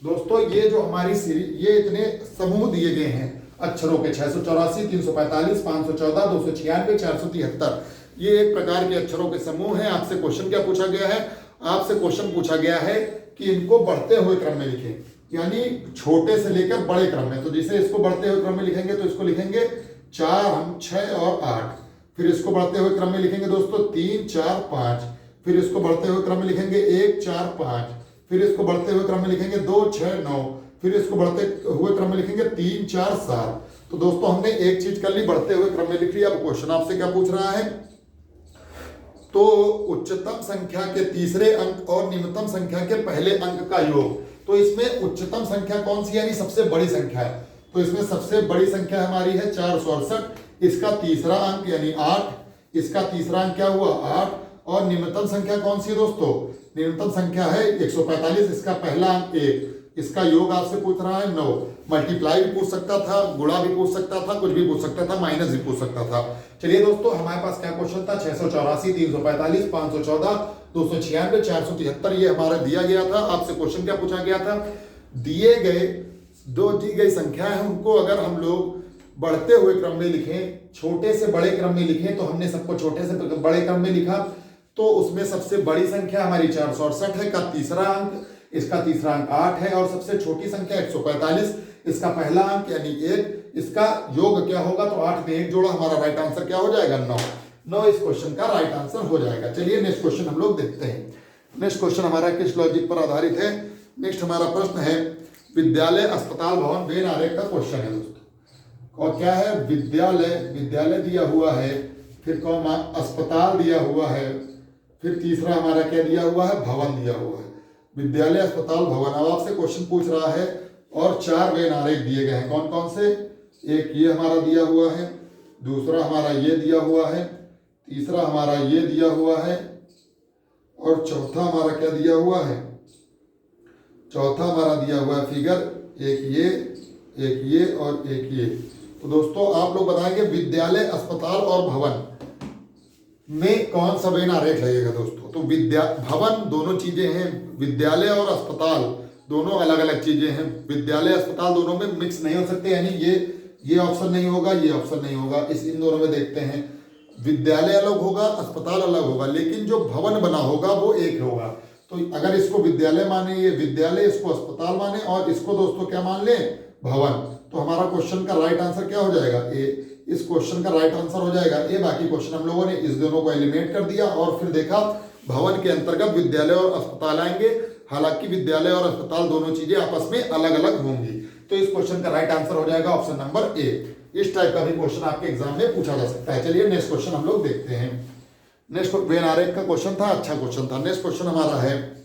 दोस्तों ये जो हमारी सीरीज, ये इतने समूह दिए गए हैं अक्षरों के 684, 345, 514, 296, 473, ये एक प्रकार के अक्षरों के समूह हैं। आपसे क्वेश्चन क्या पूछा गया है? आपसे क्वेश्चन पूछा गया है कि इनको बढ़ते हुए क्रम में लिखें, यानी छोटे से लेकर बड़े क्रम में। तो जैसे इसको बढ़ते हुए क्रम में लिखेंगे तो इसको लिखेंगे 4, हम 6 और 8। फिर इसको बढ़ते हुए क्रम में लिखेंगे दोस्तों 3, 4, 5। फिर इसको बढ़ते हुए क्रम में लिखेंगे 1, 4, 5। फिर इसको बढ़ते हुए क्रम में लिखेंगे 2, 6, 9। फिर इसको बढ़ते हुए क्रम में लिखेंगे 3, 4, 7। तो दोस्तों हमने एक चीज कर ली, बढ़ते हुए क्रम में लिख लिया। अब क्वेश्चन आपसे क्या पूछ रहा है? तो उच्चतम संख्या के तीसरे अंक और निम्नतम संख्या के पहले अंक का योग। तो इसमें उच्चतम संख्या कौन सी, यानी सबसे बड़ी संख्या है। तो इसमें सबसे बड़ी संख्या हमारी है 468। इसका तीसरा अंक यानी 8। इसका तीसरा अंक क्या हुआ? 8। और निम्नतम संख्या कौन सी है दोस्तों? निम्नतम संख्या है 145। इसका पहला अंक 1। इसका योग आपसे पूछ रहा है 9। मल्टीप्लाई भी पूछ सकता था, गुणा भी पूछ सकता था, कुछ भी पूछ सकता था, माइनस भी पूछ सकता था। चलिए दोस्तों, हमारे पास क्या क्वेश्चन था? 684, 345, 514, 296, 473 ये हमारा दिया गया था। आपसे क्वेश्चन क्या पूछा गया था? दिए गए दो दी गई संख्या है, उनको अगर हम लोग बढ़ते हुए क्रम में लिखें, छोटे से बड़े क्रम में लिखें, तो हमने सबको छोटे से बड़े क्रम में लिखा। तो उसमें सबसे बड़ी संख्या हमारी 468 है, का तीसरा अंक, इसका तीसरा अंक 8 है। और सबसे छोटी संख्या 145, इसका पहला अंक यानी 1, इसका योग क्या होगा? तो 8 में 1 जोड़ा, हमारा राइट आंसर क्या हो जाएगा? 9 इस क्वेश्चन का राइट आंसर हो जाएगा। चलिए नेक्स्ट क्वेश्चन हम लोग देखते हैं। नेक्स्ट क्वेश्चन हमारा किस लॉजिक पर आधारित है? नेक्स्ट हमारा प्रश्न है विद्यालय, अस्पताल, भवन, वेन आरेख का क्वेश्चन है दोस्तों। और क्या है? विद्यालय दिया हुआ है, फिर कॉमा अस्पताल दिया हुआ है, फिर तीसरा हमारा क्या दिया हुआ है? भवन दिया हुआ है। विद्यालय, अस्पताल, भवन। अब आपसे क्वेश्चन पूछ रहा है और 4 वेन आरेख दिए गए हैं। कौन कौन से? एक ये हमारा दिया हुआ है, दूसरा हमारा ये दिया हुआ है, तीसरा हमारा ये दिया हुआ है, और चौथा हमारा क्या दिया हुआ है? चौथा हमारा दिया हुआ है फिगर, एक ये और एक ये। तो दोस्तों आप लोग बताएंगे विद्यालय, अस्पताल और भवन में कौन सा वेन आरेख लगेगा दोस्तों? तो भवन दोनों चीजें हैं, विद्यालय और अस्पताल दोनों अलग अलग चीजें हैं। विद्यालय अस्पताल दोनों में मिक्स नहीं हो सकते, यानी ये ऑप्शन नहीं होगा, ये ऑप्शन नहीं होगा। इन दोनों में देखते हैं, विद्यालय अलग होगा, अस्पताल अलग होगा, लेकिन जो भवन बना होगा वो एक होगा। तो अगर इसको विद्यालय माने, ये विद्यालय, इसको अस्पताल माने, और इसको दोस्तों क्या मान ले? भवन। तो हमारा क्वेश्चन का राइट आंसर क्या हो जाएगा? ए। इस क्वेश्चन का राइट आंसर हो जाएगा ए। बाकी क्वेश्चन हम लोगों ने इस दोनों को एलिमिनेट कर दिया और फिर देखा भवन के अंतर्गत विद्यालय और अस्पताल आएंगे। हालांकि विद्यालय और अस्पताल दोनों चीजें आपस में अलग अलग होंगी। तो इस क्वेश्चन का राइट आंसर हो जाएगा ऑप्शन नंबर ए। इस टाइप का भी क्वेश्चन आपके एग्जाम में पूछा जा सकता है। चलिए नेक्स्ट क्वेश्चन हम लोग देखते हैं। नेक्स्ट वेन आरेख का क्वेश्चन था, अच्छा क्वेश्चन था। नेक्स्ट क्वेश्चन हमारा है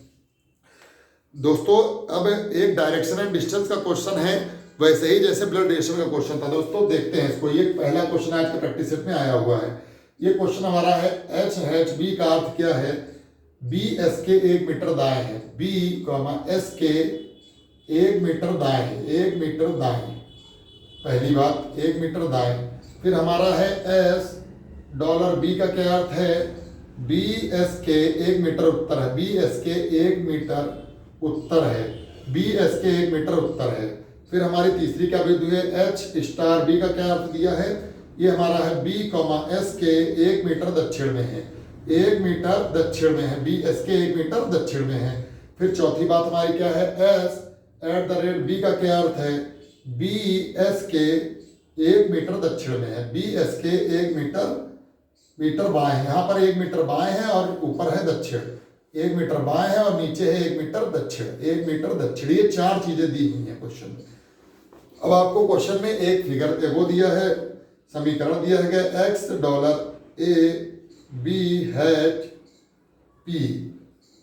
दोस्तों, अब एक डायरेक्शन एंड डिस्टेंस का क्वेश्चन है, वैसे ही जैसे ब्लड रिलेशन का क्वेश्चन था। दोस्तों देखते हैं इसको। ये पहला क्वेश्चन आज के प्रैक्टिस सेट में आया हुआ है। ये क्वेश्चन हमारा है HHB का अर्थ क्या है? BSK 1 मीटर दाएं है, B, SK 1 मीटर दाएं है, 1 मीटर दाएं। पहली बात 1 मीटर दाएं। फिर हमारा है $B का क्या अर्थ है? BSK 1 मीटर उत्तर है, BSK 1 मीटर उत्तर है, BSK 1 मीटर उत्तर है। फिर हमारी तीसरी क्या वैल्यू है? HB का क्या अर्थ दिया है? ये हमारा है B, SK 1 मीटर दक्षिण में है, 1 मीटर दक्षिण में है, BSK 1 मीटर दक्षिण में है। फिर चौथी बात हमारी क्या है? S@B का क्या अर्थ है? BSK 1 मीटर दक्षिण में है, BSK 1 मीटर बाएं है। यहाँ पर 1 मीटर बाएं है और ऊपर है दक्षिण, 1 मीटर बाएं है और नीचे है 1 मीटर दक्षिण, 1 मीटर दक्षिण। ये 4 चीजें दी हुई हैं क्वेश्चन में। अब आपको क्वेश्चन में एक फिगर वो दिया है, समीकरण दिया है $ABH_P।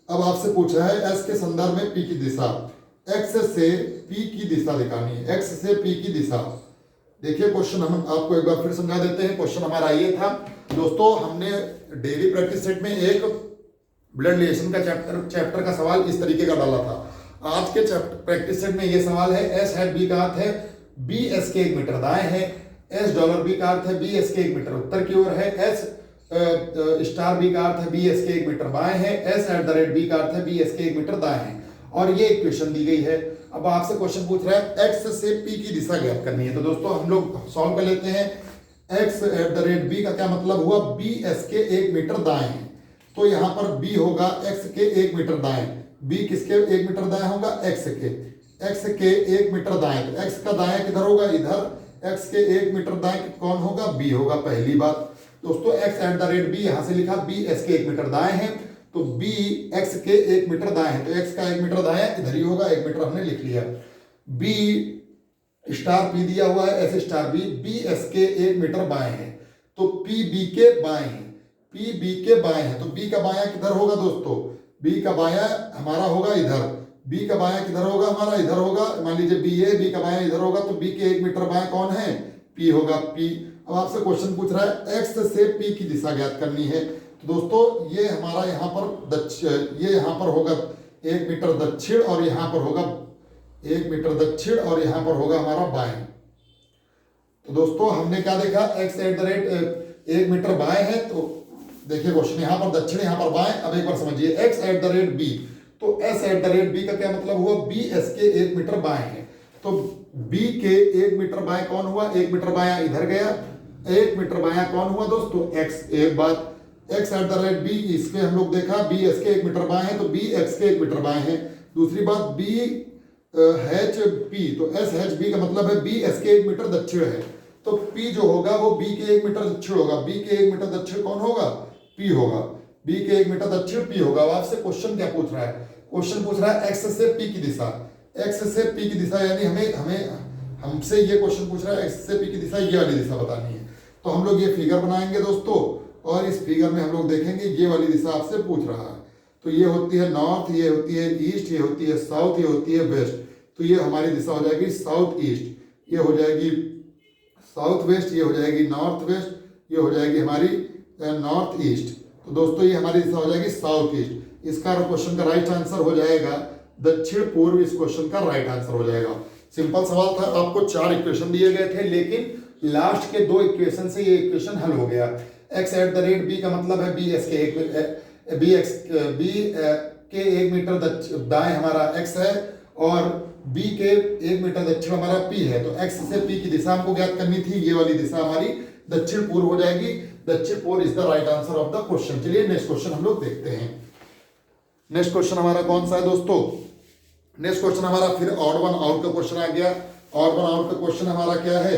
अब आपसे पूछा है S के संदर्भ में P की दिशा, X से P की दिशा दिखानी है, X से P की दिशा। देखिए क्वेश्चन हम आपको एक बार फिर समझा देते हैं। क्वेश्चन हमारा ये था दोस्तों, हमने डेली प्रैक्टिस सेट में एक ब्लड रिलेशन का चैप्टर का सवाल इस तरीके का डाला था। आज के प्रैक्टिस सेट में ये सवाल है S@B का अर्थ है BSK 1 मीटर दाएं है, $B का अर्थ है BSK 1 मीटर उत्तर की ओर है, S*B का अर्थ है BSK 1 मीटर बाएं है, S@B का अर्थ है BSK 1 मीटर दाएं है। और ये इक्वेशन दी गई है। अब आपसे क्वेश्चन पूछ रहा है x से p की दिशा ज्ञात करनी है। तो दोस्तों हम लोग सॉल्व कर लेते हैं। x at the rate b का क्या मतलब हुआ, b s के 1 मीटर दाएं है, तो यहाँ पर b होगा x के 1 मीटर दाएं। b किसके 1 मीटर दाएं होगा, x के 1 मीटर दाएं। तो x का दाएं किधर होगा, इधर। x के 1 मीटर दाएं कौन होगा, b होगा। पहली बात दोस्तों, x at the rate b यहां से लिखा, b s के 1 मीटर दाएं है, तो b x के 1 मीटर दाएं है, तो x का 1 मीटर दाएं इधर ही होगा, 1 मीटर हमने लिख लिया। b स्टार p दिया हुआ है, s स्टार b s के 1 मीटर बाएं है, तो p b के बाएं है, p b के बाएं है, तो b का बायां किधर होगा दोस्तों, b का बायां हमारा होगा इधर, b का बायां किधर होगा हमारा, इधर होगा। मान लीजिए b है, b का बायां इधर होगा, तो b के 1 मीटर बाएं कौन है, p होगा, p। अब आपसे क्वेश्चन पूछ रहा है x से p की दिशा ज्ञात करनी है। तो दोस्तों ये हमारा यहाँ पर ये यहाँ पर होगा 1 मीटर दक्षिण, और यहाँ पर होगा 1 मीटर दक्षिण, और यहाँ पर होगा हमारा बाएं। तो दोस्तों हमने क्या देखा, x at the rate 1 metre बाएं है, तो देखिए क्वेश्चन यहाँ पर दक्षिण, यहाँ पर बाएं। अब एक बार समझिए, x at the rate b, तो s eight the rate b का क्या मतलब हुआ, b s के 1 मीटर बाएं है, तो b के 1 मीटर बाएं कौन हुआ, 1 मीटर बायां इधर गया, 1 मीटर बायां कौन हुआ दोस्तों, x। एक बात, x at the rate b, इसमें हम लोग देखा b s के 1 मीटर बाएं है, तो b x के 1 मीटर बाएं है। दूसरी बात, b h p, तो s h b का मतलब है b s के 1 मीटर दक्षिण है, तो p जो होगा वो b के 1 मीटर दक्षिण होगा। b के 1 मीटर दक्षिण कौन होगा, p होगा, b के 1 मीटर दक्षिण p होगा। अब आपसे क्वेश्चन क्या पूछ रहा है, क्वेश्चन पूछ रहा है x से p की दिशा, x से p की दिशा, यानी हमसे ये क्वेश्चन पूछ रहा है x से p की दिशा, ये वाली दिशा बतानी है। तो हम लोग ये फिगर बनाएंगे दोस्तों, और इस फिगर में हम लोग देखेंगे ये वाली दिशा आपसे पूछ रहा है। तो ये होती है नॉर्थ, ये होती है ईस्ट, ये होती है साउथ, ये होती है वेस्ट। तो ये हमारी दिशा हो जाएगी साउथ ईस्ट, ये हो जाएगी साउथ वेस्ट, ये हो जाएगी नॉर्थ वेस्ट, ये हो जाएगी हमारी नॉर्थ ईस्ट। तो दोस्तों ये हमारी दिशा हो जाएगी साउथ ईस्ट। इसका क्वेश्चन का राइट आंसर हो जाएगा दक्षिण पूर्व। इस क्वेश्चन का राइट आंसर हो जाएगा। सिंपल सवाल था, आपको 4 इक्वेशन दिए गए थे, लेकिन लास्ट के 2 इक्वेशन से ये इक्वेशन हल हो गया। x at the rate b का मतलब है b के 1 मीटर दाएं हमारा x है, और b के 1 मीटर दक्षिण हमारा p है। तो x से p की दिशा हमको ज्ञात करनी थी, ये वाली दिशा हमारी दक्षिण पूर्व हो जाएगी। दक्षिण पूर्व is the right answer of the question. चलिए नेक्स्ट क्वेश्चन हम लोग देखते हैं। नेक्स्ट क्वेश्चन हमारा कौन सा है दोस्तों, नेक्स्ट क्वेश्चन हमारा फिर ऑड वन आउट का क्वेश्चन आ गया। ऑड वन आउट का क्वेश्चन हमारा क्या है,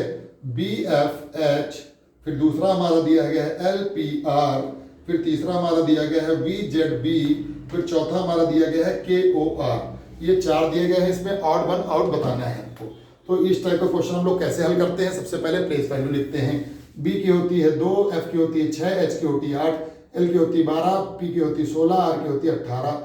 BFH, फिर दूसरा हमारा दिया गया है LPR, फिर तीसरा हमारा दिया गया है VZB, फिर चौथा हमारा दिया गया है KOR। ये 4 दिए गए हैं, इसमें ऑड वन आउट बताना है हमको। तो इस टाइप का क्वेश्चन हम लोग कैसे हल करते हैं, सबसे पहले प्लेस वैल्यू लिखते हैं। B की होती है 2, F की होती है 6, H की होती है 8, L की होती है 12, P की होती है 16, R की होती है 18,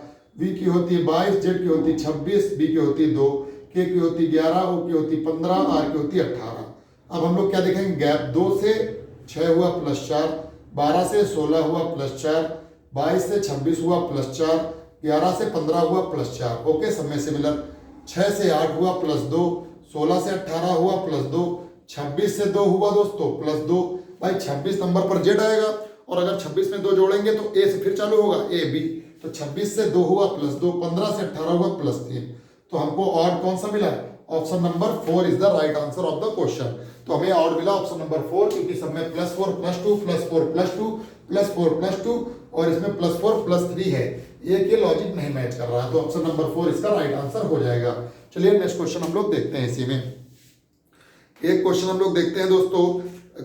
V की होती है 22, Z की होती है 26, B की होती है 2, K की होती है 11, O की होती है 15, R की होती है 18। अब हम लोग क्या देखेंगे, गैप 2 से 6 हुआ +4, 12 से 16 हुआ +4, 22 से 26 हुआ +4, 11 से 15 हुआ +4। ओके, सब में सिमिलर। 6 से 8 हुआ +2, 16 से 18 हुआ +2, 26 से 2 हुआ दोस्तों +2। भाई 26 नंबर पर जेड आएगा, और अगर 26 में 2 जोड़ेंगे तो ए से फिर चालू होगा AB। तो 26 से 2 हुआ +2, 15 से 18 हुआ +3। तो हमको ऑड कौन सा मिला, option number 4 is the right answer of the question. तो हमें ऑड मिला ऑप्शन नंबर 4, क्योंकि सब में +4 +2 +4 +2 +4 +2, और इसमें +4 +3 है। एक ये लॉजिक नहीं मैच कर रहा है, तो ऑप्शन नंबर 4 इसका राइट आंसर हो जाएगा। चलिए नेक्स्ट क्वेश्चन हम लोग देखते हैं। इसी में एक क्वेश्चन हम लोग देखते हैं दोस्तों,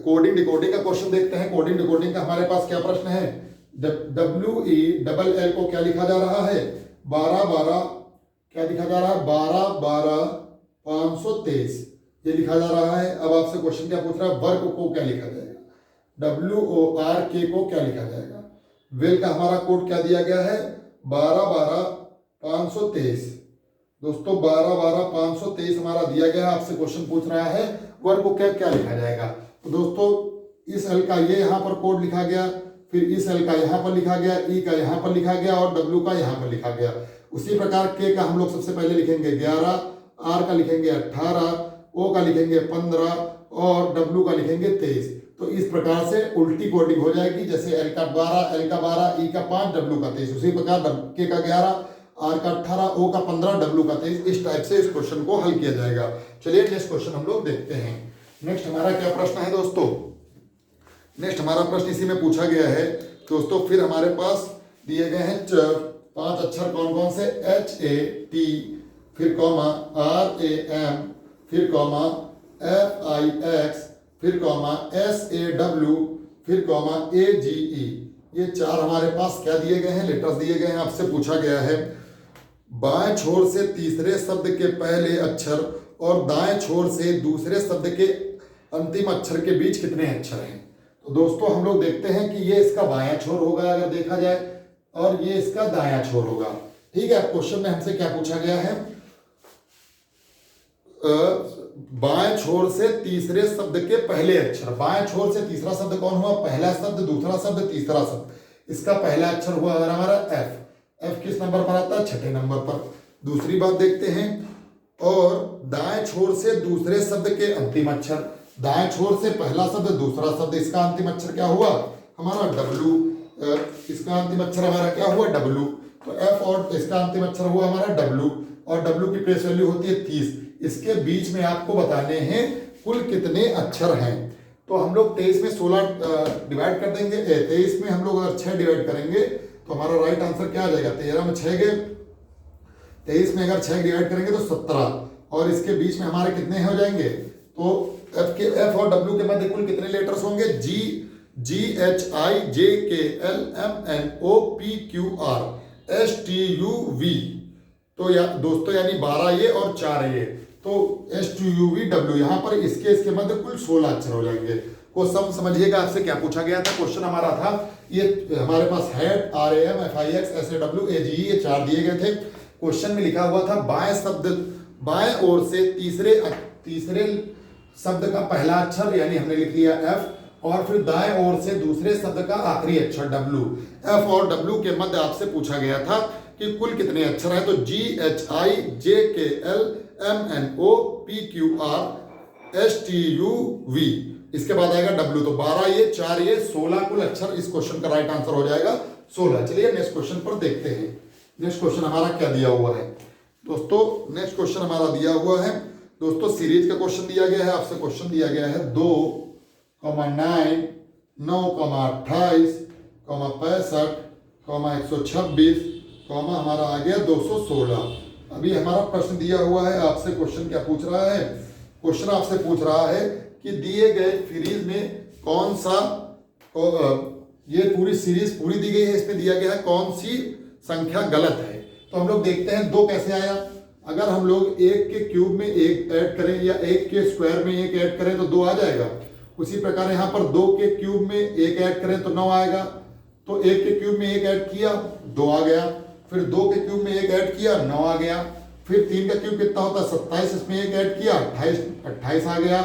कोडिंग डिकोडिंग का क्वेश्चन देखते हैं। कोडिंग डिकोडिंग का हमारे पास क्या प्रश्न है, WELL को क्या लिखा जा रहा है, 12 क्या लिखा जा रहा है, 12 523 ये लिखा जा रहा है। अब आपसे क्वेश्चन क्या पूछ रहा है, वर्क को क्या लिखा जाएगा, WORK को क्या लिखा जाएगा। वेल का हमारा कोड क्या दिया गया है, 12 523। दोस्तों 12 523 हमारा दिया गया है। आपसे क्वेश्चन पूछ रहा है वर्क को क्या लिखा जाएगा। तो दोस्तों इस एल का ये यहाँ पर कोड लिखा गया, फिर इस एल का यहाँ पर लिखा गया, ई का यहाँ पर लिखा गया, और डब्ल्यू का यहाँ पर लिखा गया। उसी प्रकार के का हम लोग सबसे पहले लिखेंगे 11, आर का लिखेंगे 18, ओ का लिखेंगे 15, और डब्ल्यू का लिखेंगे 23। तो इस प्रकार से उल्टी कोडिंग हो जाएगी, जैसे एल का 12, ई का 5, डब्ल्यू का 23। उसी प्रकार के का 11, आर का 18, ओ का 15, डब्ल्यू का 23। इस टाइप से इस क्वेश्चन को हल किया जाएगा। चलिए नेक्स्ट क्वेश्चन हम लोग देखते हैं। नेक्स्ट हमारा क्या प्रश्न है दोस्तों? नेक्स्ट हमारा प्रश्न इसी में पूछा गया है दोस्तों। फिर हमारे पास दिए गए हैं 5 अक्षर कौन कौन से? HAT, फिर कॉमा RAM, फिर कॉमा FIX, फिर कॉमा SAW, फिर कॉमा AGE। ये 4 हमारे पास क्या दिए गए हैं? लेटर्स दिए गए हैं। आपसे पूछा गया है बाएं छोर से तीसरे शब्द के पहले अक्षर और दाएं छोर से दूसरे शब्द के अंतिम अक्षर के बीच कितने अक्षर हैं? तो दोस्तों हम लोग देखते हैं कि ये इसका बायां छोर होगा अगर देखा जाए, और ये इसका दायां छोर होगा। ठीक है, क्वेश्चन में हमसे क्या पूछा गया है? बाएं छोर से तीसरे शब्द के पहले अक्षर। बाएं छोर से तीसरा शब्द कौन हुआ? पहला शब्द, दूसरा शब्द, तीसरा शब्द। इसका पहला अक्षर हुआ अगर हमारा F किस नंबर पर आता है? 6ठे नंबर पर। दूसरी बात देखते हैं, और दाएं छोर से दूसरे शब्द के अंतिम अक्षर। दाएं छोर से पहला शब्द, दूसरा शब्द, इसका अंतिम अक्षर क्या हुआ? हमारा W। इसका अंतिम अक्षर हमारा क्या हुआ? W। तो F और इसका अंतिम अक्षर हुआ हमारा W, और W की प्लेस वैल्यू होती है 30। इसके बीच में आपको बताने हैं कुल कितने अक्षर हैं। तो हम लोग 23 में 16 डिवाइड कर देंगे। 23 में हम लोग अगर 6 डिवाइड करेंगे तो हमारा राइट आंसर क्या आ जाएगा? 13 में 6 गए, 23 में अगर 6 डिवाइड करेंगे तो 17, और इसके बीच में हमारे कितने हो जाएंगे? तो F और W के मध्य कुल कितने लेटर्स होंगे? GHIJKLMNOPQRSTUV। तो या दोस्तों यानी 12 ये और 4 ये, तो STUVW। यहाँ पर इसके मध्य कुल 16 अक्षर हो जाएंगे। क्वेश्चन समझिएगा, आपसे क्या पूछा गया था? क्वेश्चन हमारा था ये हमारे पास head, RAM, FIX, SAW, AGE, ये 4 दिए गए थे। क्वेश्चन में लिखा हुआ था बाएं ओर से तीसरे शब्द का पहला अक्षर, यानी हमने लिख लिया F, और फिर दाएं ओर से दूसरे शब्द का आखिरी अक्षर W। F और W के मध्य आपसे पूछा गया था कि कुल कितने अक्षर हैं? तो GHIJKLMNOPQRSTUV। इसके बाद आएगा W। तो 12 ये 4 ये 16 कुल अक्षर। इस क्वेश्चन का राइट आंसर हो जाएगा 16। चलिए नेक्स्ट क्वेश्चन पर देखते हैं। नेक्स्ट क्वेश्चन हमारा क्या दिया हुआ है दोस्तों? नेक्स्ट क्वेश्चन हमारा दिया हुआ है दोस्तों, सीरीज का क्वेश्चन दिया गया है। आपसे क्वेश्चन दिया गया है 2,9, 9,28, 65, 126, हमारा आ गया 216। अभी हमारा प्रश्न दिया हुआ है। आपसे क्वेश्चन क्या पूछ रहा है? क्वेश्चन आपसे पूछ रहा है कि दिए गए सीरीज में कौन सा, ये पूरी सीरीज पूरी दी गई है, इसमें दिया गया है कौन सी संख्या गलत है। तो हम लोग देखते हैं 2 कैसे आया। अगर हम लोग 1 के क्यूब में 1 ऐड करें या 1 के स्क्वायर में 1 ऐड करें तो 2 आ जाएगा। उसी प्रकार यहाँ पर 2 के क्यूब में 1 ऐड करें तो 9 आएगा। तो 1 के क्यूब में 1 ऐड किया 2 आ गया, फिर 2 के क्यूब में 1 ऐड किया 9 आ गया, फिर 3 का क्यूब कितना होता है 27, इसमें 1 ऐड किया 28 आ गया।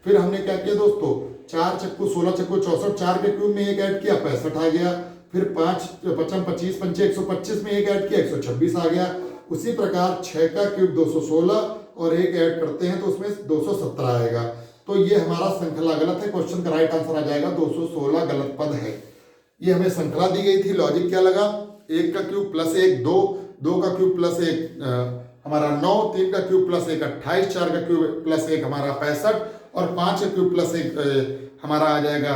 फिर हमने क्या किया दोस्तों, 4 चक्कू 16 चक्कू 64, 4 के क्यूब में 1 ऐड किया 65 आ गया, फिर 5 55 25 पंचे 125 में 1 ऐड किया 126 आ गया। उसी प्रकार 6 का क्यूब 216 और 1 ऐड करते हैं तो उसमें 217 आएगा। तो ये हमारा श्रृंखला गलत है। क्वेश्चन का राइट आंसर आ जाएगा 216 गलत पद है। ये हमें श्रृंखला दी गई थी। लॉजिक क्या लगा? 1 का क्यूब प्लस 1 2, 2 का क्यूब प्लस 1 हमारा 9, 3 का क्यूब प्लस 1 28, 4 का क्यूब प्लस 1 हमारा 65, और 5 का क्यूब प्लस 1 हमारा आ जाएगा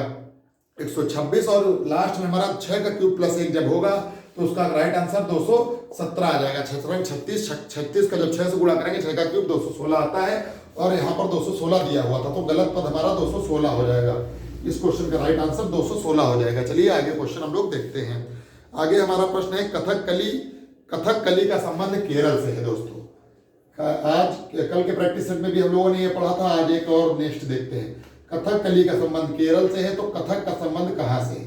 126, और लास्ट में हमारा 6 का क्यूब प्लस 1 जब होगा तो उसका राइट आंसर 217 आ जाएगा। 36 का जब 6 से गुणा करेंगे 6 का क्यूब 216 आता है, और यहाँ पर 216 दिया हुआ था, तो गलत पद हमारा 216 हो जाएगा। इस क्वेश्चन का राइट आंसर 216 हो जाएगा। चलिए आगे क्वेश्चन हम लोग देखते हैं। आगे हमारा प्रश्न है कथकली का संबंध केरल से है दोस्तों। आज कल के प्रैक्टिस सेट में भी हम लोगों ने ये पढ़ा था, आज एक और नेक्स्ट देखते हैं। कथकली का संबंध केरल से है, तो कथक का संबंध कहाँ से है?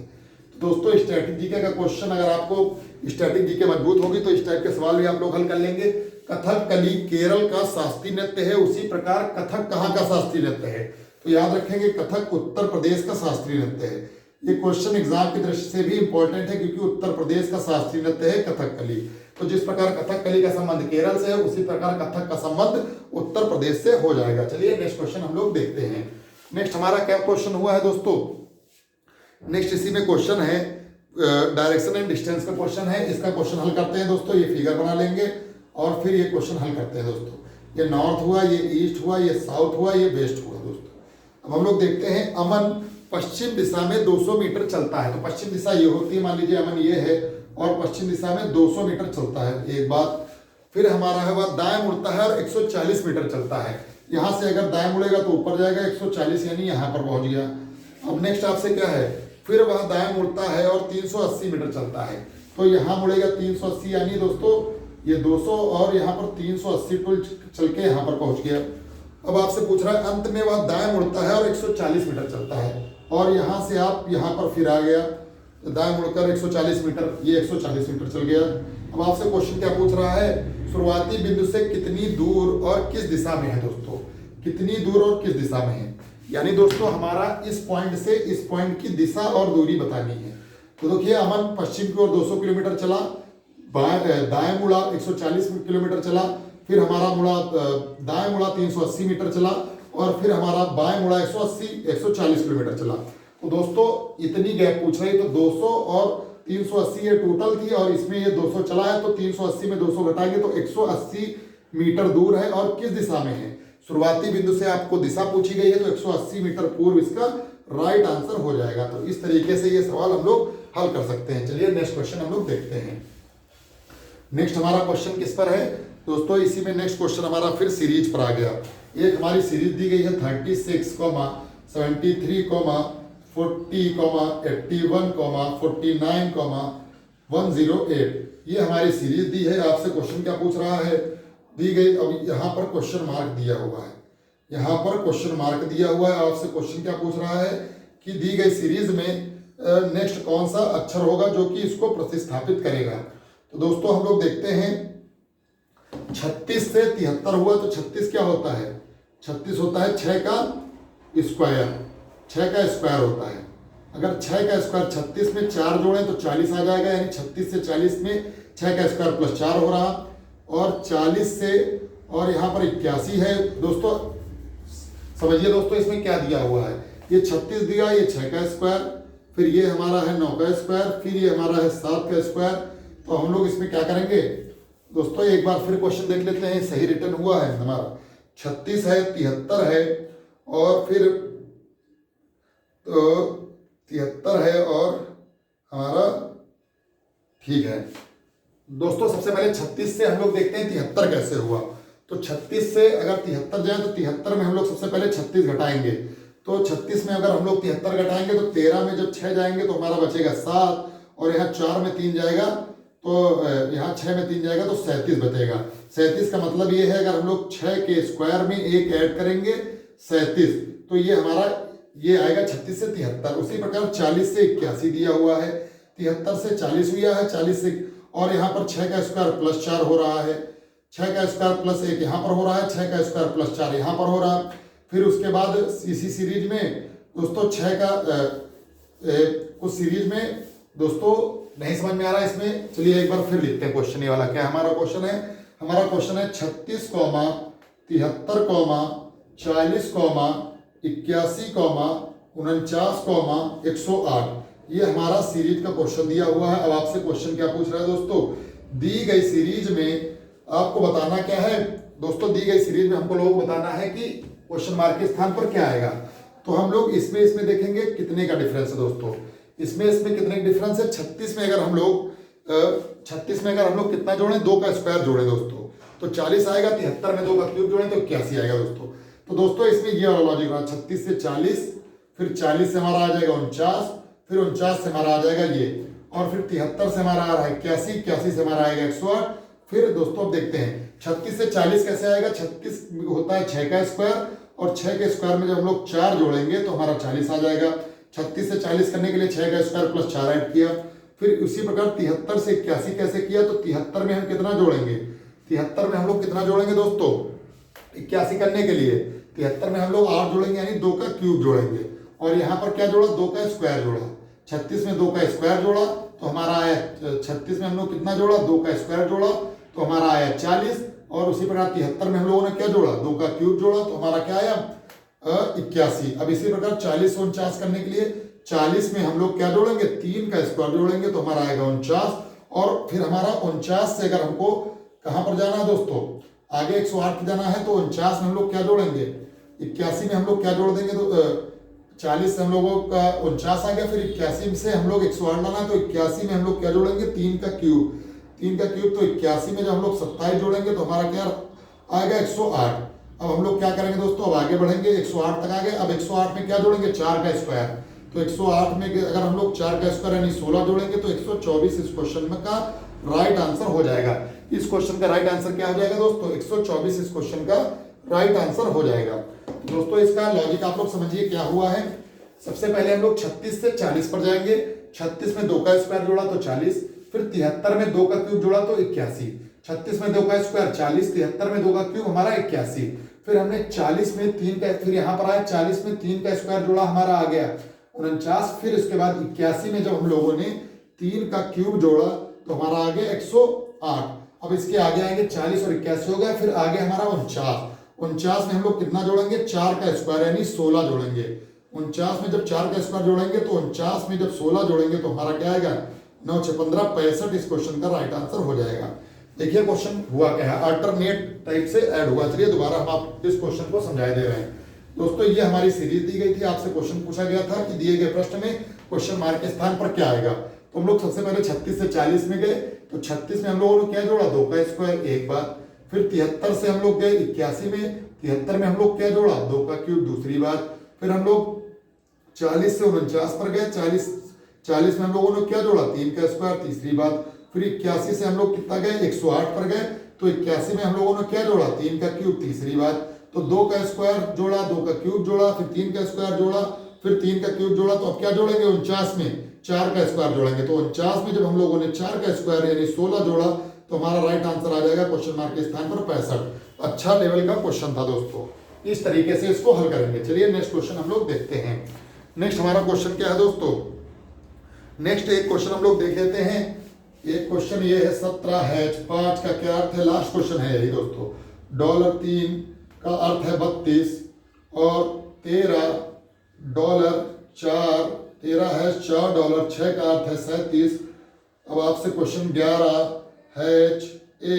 तो दोस्तों स्टैटिक जीके का क्वेश्चन, अगर आपको स्टैटिक जीके मजबूत होगी तो इस टाइप के सवाल भी आप लोग हल कर लेंगे। कथकली केरल का शास्त्रीय नृत्य है, उसी प्रकार कथक कहाँ का शास्त्रीय नृत्य है? तो याद रखेंगे कथक उत्तर प्रदेश का शास्त्रीय नृत्य है। ये क्वेश्चन एग्जाम की दृष्टि से भी इंपॉर्टेंट है, क्योंकि उत्तर प्रदेश का शास्त्रीय नृत्य है कथकली। तो जिस प्रकार कथकली का संबंध केरल से है, उसी प्रकार कथक का संबंध उत्तर प्रदेश से हो जाएगा। चलिए नेक्स्ट क्वेश्चन हम लोग देखते हैं। नेक्स्ट हमारा क्या क्वेश्चन हुआ है दोस्तों? नेक्स्ट इसी में क्वेश्चन है डायरेक्शन एंड डिस्टेंस का क्वेश्चन है। इसका क्वेश्चन हल करते हैं दोस्तों। ये फिगर बना लेंगे और फिर ये क्वेश्चन हल करते हैं दोस्तों। ये नॉर्थ हुआ, ये ईस्ट हुआ, ये साउथ हुआ, ये वेस्ट हुआ दोस्तों। अब हम लोग देखते हैं अमन पश्चिम दिशा में 200 मीटर चलता है। तो पश्चिम दिशा ये होती है, मान लीजिए अमन ये है और पश्चिम दिशा में 200 मीटर चलता है, एक बात। फिर हमारा है वह दाएं मुड़ता है और 140 मीटर चलता है। यहाँ से अगर दाएं मुड़ेगा तो ऊपर जाएगा 140, यानी यहाँ पर पहुंच गया। अब नेक्स्ट आपसे क्या है, फिर वह दाएं मुड़ता है और 380 मीटर चलता है। तो यहाँ मुड़ेगा 380, यानी दोस्तों ये 200 और यहाँ पर 380 टूल चल के यहाँ पर पहुंच गया। अब आपसे पूछ रहा है अंत में वह दाएं मुड़ता है और 140 मीटर चलता है, और यहाँ से आप यहाँ पर फिर आ गया, दाएं मुड़कर 140 मीटर, ये 140 मीटर चल गया। अब आपसे क्वेश्चन क्या पूछ रहा है, शुरुआती बिंदु से कितनी दूर और किस दिशा में है दोस्तों, कितनी दूर और किस दिशा में है। यानी दोस्तों हमारा इस पॉइंट से इस पॉइंट की दिशा और दूरी बतानी है। तो देखिए अमन पश्चिम की ओर 200 किलोमीटर चला, दाएं मुड़ा 140 किलोमीटर चला, फिर हमारा मुड़ा दाएं मुड़ा 380 मीटर चला, और फिर हमारा बाएं मुड़ा 140 किलोमीटर चला। तो दोस्तों इतनी गैप पूछ रही, तो 200 और 380 ये टोटल थी, और इसमें ये 200 चला है, तो 380 में 200 घटाएंगे तो 180 मीटर दूर है। और किस दिशा में है, शुरुआती बिंदु से आपको दिशा पूछी गई है, तो 180 मीटर पूर्व इसका राइट आंसर हो जाएगा। तो इस तरीके से ये सवाल हम लोग हल कर सकते हैं। चलिए नेक्स्ट क्वेश्चन हम लोग देखते हैं। नेक्स्ट हमारा क्वेश्चन किस पर है दोस्तों, इसी में नेक्स्ट क्वेश्चन हमारा फिर सीरीज पर आ गया। एक हमारी सीरीज दी गई है 36, 73, 40, 81, 49, 108। ये हमारी सीरीज दी है। आपसे क्वेश्चन क्या पूछ रहा है, दी गई, अब यहाँ पर क्वेश्चन मार्क दिया हुआ है, यहाँ पर क्वेश्चन मार्क दिया हुआ है। आपसे क्वेश्चन क्या पूछ रहा है कि दी गई सीरीज में नेक्स्ट कौन सा अक्षर होगा जो कि इसको प्रतिस्थापित करेगा। तो दोस्तों हम लोग देखते हैं 36 से 73 हुआ, तो 36 क्या होता है, 36 होता है 6 का स्क्वायर, 6 का स्क्वायर होता है। अगर 6 का स्क्वायर 36 में 4 जोड़ें तो 40 आ जाएगा, यानी 36 से 40 में 6 का स्क्वायर प्लस 4 हो रहा, और 40 से, और यहाँ पर 81 है दोस्तों। समझिए दोस्तों इसमें क्या दिया हुआ है, ये 36 दिया, ये 6 का स्क्वायर, फिर ये हमारा है 9 का स्क्वायर, फिर ये हमारा है 7 का स्क्वायर। तो हम लोग इसमें क्या करेंगे दोस्तों, एक बार फिर क्वेश्चन देख लेते हैं, सही रिटर्न हुआ है हमारा। 36 है, 73 है, और फिर तो 73 है, और हमारा ठीक है दोस्तों। सबसे पहले 36 से हम लोग देखते हैं 73 कैसे हुआ। तो 36 से अगर 73 जाए तो 73 में हम लोग सबसे पहले 36 घटाएंगे। तो 36 में अगर हम लोग 73 घटाएंगे तो 13 में जब 6 जाएंगे तो हमारा बचेगा 7, और यहाँ 4 में 3 जाएगा, तो यहाँ 6 में 3 जाएगा तो 37 बचेगा। 37 का मतलब ये है अगर हम लोग 6 के स्क्वायर में 1 ऐड करेंगे 37, तो ये हमारा ये आएगा 36 से 73। उसी प्रकार 40 से 81 दिया हुआ है, 73 से 40 हुआ है, 40 से, और यहाँ पर 6 का स्क्वायर प्लस 4 हो रहा है, 6 का स्क्वायर प्लस 1 यहाँ पर हो रहा है, 6 का स्क्वायर प्लस 4 यहाँ पर हो रहा है। फिर उसके बाद इसी सीरीज में दोस्तों 6 का उस सीरीज में दोस्तों नहीं समझ में आ रहा है इसमें, चलिए एक बार फिर लिखते हैं क्वेश्चन। ये वाला क्या हमारा क्वेश्चन है, हमारा क्वेश्चन है 36, 73, 40, 81, 49, 108। ये हमारा सीरीज का क्वेश्चन दिया हुआ है। अब आपसे क्वेश्चन क्या पूछ रहा है दोस्तों, दी गई सीरीज में आपको बताना क्या है दोस्तों, दी गई सीरीज में हमको लोगों को बताना है कि क्वेश्चन मार्क के स्थान पर क्या आएगा। तो हम लोग इसमें देखेंगे कितने का डिफरेंस है दोस्तों, इसमें कितने का डिफरेंस है। 36 में अगर हम लोग कितना जोड़ें, 2 का स्क्वायर जोड़ें दोस्तों, तो 40 आएगा। 73 में 2 का क्यूब जोड़ें तो 81 आएगा दोस्तों। तो दोस्तों इसमें ये वाला लॉजिक रहा, 36 से 40, फिर 40 से हमारा आ जाएगा 49, फिर 49 से हमारा आ जाएगा ये, और फिर 73 से हमारा आ रहा है 81, 81 से हमारा आएगा 108। फिर दोस्तों अब देखते हैं 36 से 40 कैसे आएगा। 36 होता है 6 का स्क्वायर, और 6 के स्क्वायर में जब हम लोग 4 जोड़ेंगे तो हमारा 40 आ जाएगा। 36 से 40 करने के लिए 6 का स्क्वायर प्लस 4 ऐड किया। फिर उसी प्रकार 73 से 81 कैसे किया, तो 73 में हम कितना जोड़ेंगे, 73 में हम लोग कितना जोड़ेंगे दोस्तों, 81 करने के लिए 73 में हम लोग 8 जोड़ेंगे, यानी 2 का क्यूब जोड़ेंगे। और यहाँ पर क्या जोड़ा, 2 का स्क्वायर जोड़ा। 36 में 2 का स्क्वायर जोड़ा तो हमारा आया 36 में हम लोग कितना जोड़ा, 2 का स्क्वायर जोड़ा तो हमारा आया 40। और उसी प्रकार 73 में हम लोगों ने क्या जोड़ा, 2 का क्यूब जोड़ा तो हमारा क्या आया 81। अब इसी प्रकार 40 से 49 करने के लिए 40 में हम लोग क्या जोड़ेंगे, 3 का स्क्वायर जोड़ेंगे तो हमारा आएगा 49। और फिर हमारा 49 से अगर हमको कहां पर जाना है दोस्तों, आगे 108 जाना है तो 49 में हम लोग क्या जोड़ेंगे, 81 में हम लोग क्या जोड़ देंगे, तो 40 से हम लोगों का 49 आ गया, फिर 81 से हम लोग 108 लाना है तो 81 में हम लोग क्या जोड़ेंगे, 3 का क्यूब, 3 का क्यूब तो 81 में जब हम लोग 27 जोड़ेंगे तो हमारा क्या आएगा 108। अब हम लोग क्या करेंगे दोस्तों, अब आगे बढ़ेंगे, 108 तक आ गए। अब 108 में क्या जोड़ेंगे, 4 का स्क्वायर, तो 108 में अगर हम लोग 4 का स्क्वायर यानी 16 जोड़ेंगे तो 124 इस क्वेश्चन में का राइट आंसर हो जाएगा। इस क्वेश्चन का राइट आंसर क्या हो जाएगा दोस्तों, 124 इस क्वेश्चन का राइट आंसर हो जाएगा। दोस्तों इसका लॉजिक आप लोग समझिए क्या हुआ है। सबसे पहले हम लोग 36 से 40 पर जाएंगे। 36 में 2 का स्क्वायर जोड़ा तो 40, फिर 73 में 2 का क्यूब जोड़ा तो 81। 36 में 2 का स्क्वायर 40, 73 में 2 का क्यूब हमारा 81। फिर हमने 40 में 3 का, फिर यहाँ पर आया 40 में 3 का स्क्वायर जोड़ा हमारा आ गया 49। फिर इसके बाद 81 में जब हम लोगों ने 3 का क्यूब जोड़ा तो हमारा आ गया 108। अब इसके आगे आएंगे 40 और 81 हो गया, फिर आगे हमारा 49। 49 में हम लोग कितना जोड़ेंगे, 4 का स्क्वायर यानी 16 जोड़ेंगे। 49 में जब 4 का स्क्वायर जोड़ेंगे तो 49 में जब 16 जोड़ेंगे तो हमारा क्या आएगा 9 6 15 65 इस क्वेश्चन का राइट आंसर हो जाएगा। देखिए क्वेश्चन हुआ क्या है, अल्टरनेट टाइप से ऐड हुआ। चलिए दोबारा हम आप इस क्वेश्चन को समझाए दे रहे हैं। दोस्तों ये हमारी सीरीज दी गई थी, आपसे क्वेश्चन पूछा गया था कि दिए गए प्रश्न में क्वेश्चन मार्क के स्थान पर क्या आएगा। तो हम लोग सबसे पहले 36 से 40 में गए, तो 36 में हम लोगों ने क्या जोड़ा, 2 का स्क्वायर एक बार। फिर 73 से हम लोग गए 81 में, 73 में हम लोग क्या जोड़ा, 2 का क्यूब दूसरी बार। फिर हम लोग 40 से 49 पर गए, 40 में हम लोगों ने क्या जोड़ा, 3 का स्क्वायर तीसरी बात। फिर 81 से हम लोग कितना गए, 108 पर गए, तो 81 में हम लोगों ने क्या जोड़ा, 3 का क्यूब तीसरी बात। तो 2 का स्क्वायर जोड़ा, 2 का क्यूब जोड़ा, फिर 3 का स्क्वायर जोड़ा, फिर 3 का क्यूब जोड़ा। तो अब क्या जोड़ेंगे, 49 में 4 का स्क्वायर जोड़ेंगे। तो 49 में जब हम लोगों ने 4 का स्क्वायर यानी 16 जोड़ा तो हमारा राइट आंसर आ जाएगा क्वेश्चन मार्क के स्थान पर 65। अच्छा लेवल का क्वेश्चन था दोस्तों, इस तरीके से इसको हल करेंगे। चलिए नेक्स्ट क्वेश्चन हम लोग देखते हैं। नेक्स्ट हमारा क्वेश्चन क्या है दोस्तों, नेक्स्ट एक क्वेश्चन हम लोग देख लेते हैं। एक क्वेश्चन ये है 17H5 का क्या अर्थ है, लास्ट क्वेश्चन है यही दोस्तों। $3 का अर्थ है 32 और $13 $4 का अर्थ है 37। अब आपसे क्वेश्चन 11HA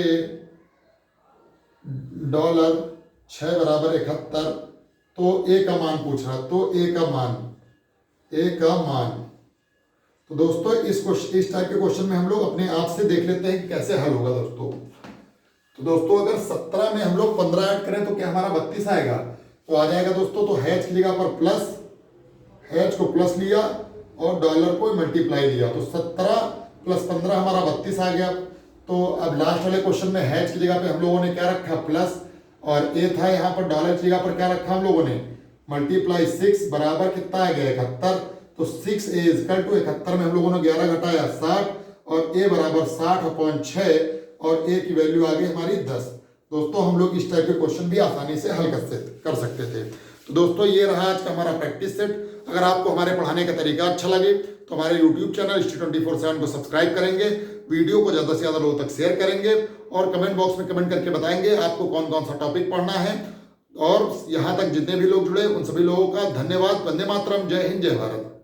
$6 बराबर 71, तो ए का मान पूछ रहा, तो ए का मान। तो दोस्तों इस टाइप के क्वेश्चन में हम लोग अपने आप से देख लेते हैं कि कैसे हल होगा दोस्तों। तो दोस्तों अगर 17 में हम लोग 15 ऐड करें तो क्या हमारा 32 आएगा, तो आ जाएगा दोस्तों। तो हैच की जगह पर प्लस, हैच को प्लस लिया और डॉलर को मल्टीप्लाई लिया, तो 17 + 15 हमारा 32 आ गया। तो अब लास्ट वाले क्वेश्चन में हैच की जगह पे हम लोगों ने क्या रखा, प्लस, और ए था यहाँ पर डॉलर की जगह पर क्या रखा हम लोगों ने, मल्टीप्लाई 6 बराबर कितना आ गया 71। तो 6A = 71 में हम लोगों ने 11 घटाया 60 और ए बराबर 60/6 और ए की वैल्यू आ गई हमारी 10। दोस्तों हम लोग इस टाइप के क्वेश्चन भी आसानी से हल कर सकते थे। तो दोस्तों ये रहा आज का हमारा प्रैक्टिस सेट। अगर आपको हमारे पढ़ाने का तरीका अच्छा लगे तो हमारे YouTube चैनल History 24/7 को सब्सक्राइब करेंगे, वीडियो को ज़्यादा से ज़्यादा लोगों तक शेयर करेंगे और कमेंट बॉक्स में कमेंट करके बताएंगे आपको कौन कौन सा टॉपिक पढ़ना है। और यहाँ तक जितने भी लोग जुड़े उन सभी लोगों का धन्यवाद। वंदे मातरम, जय हिंद, जय भारत।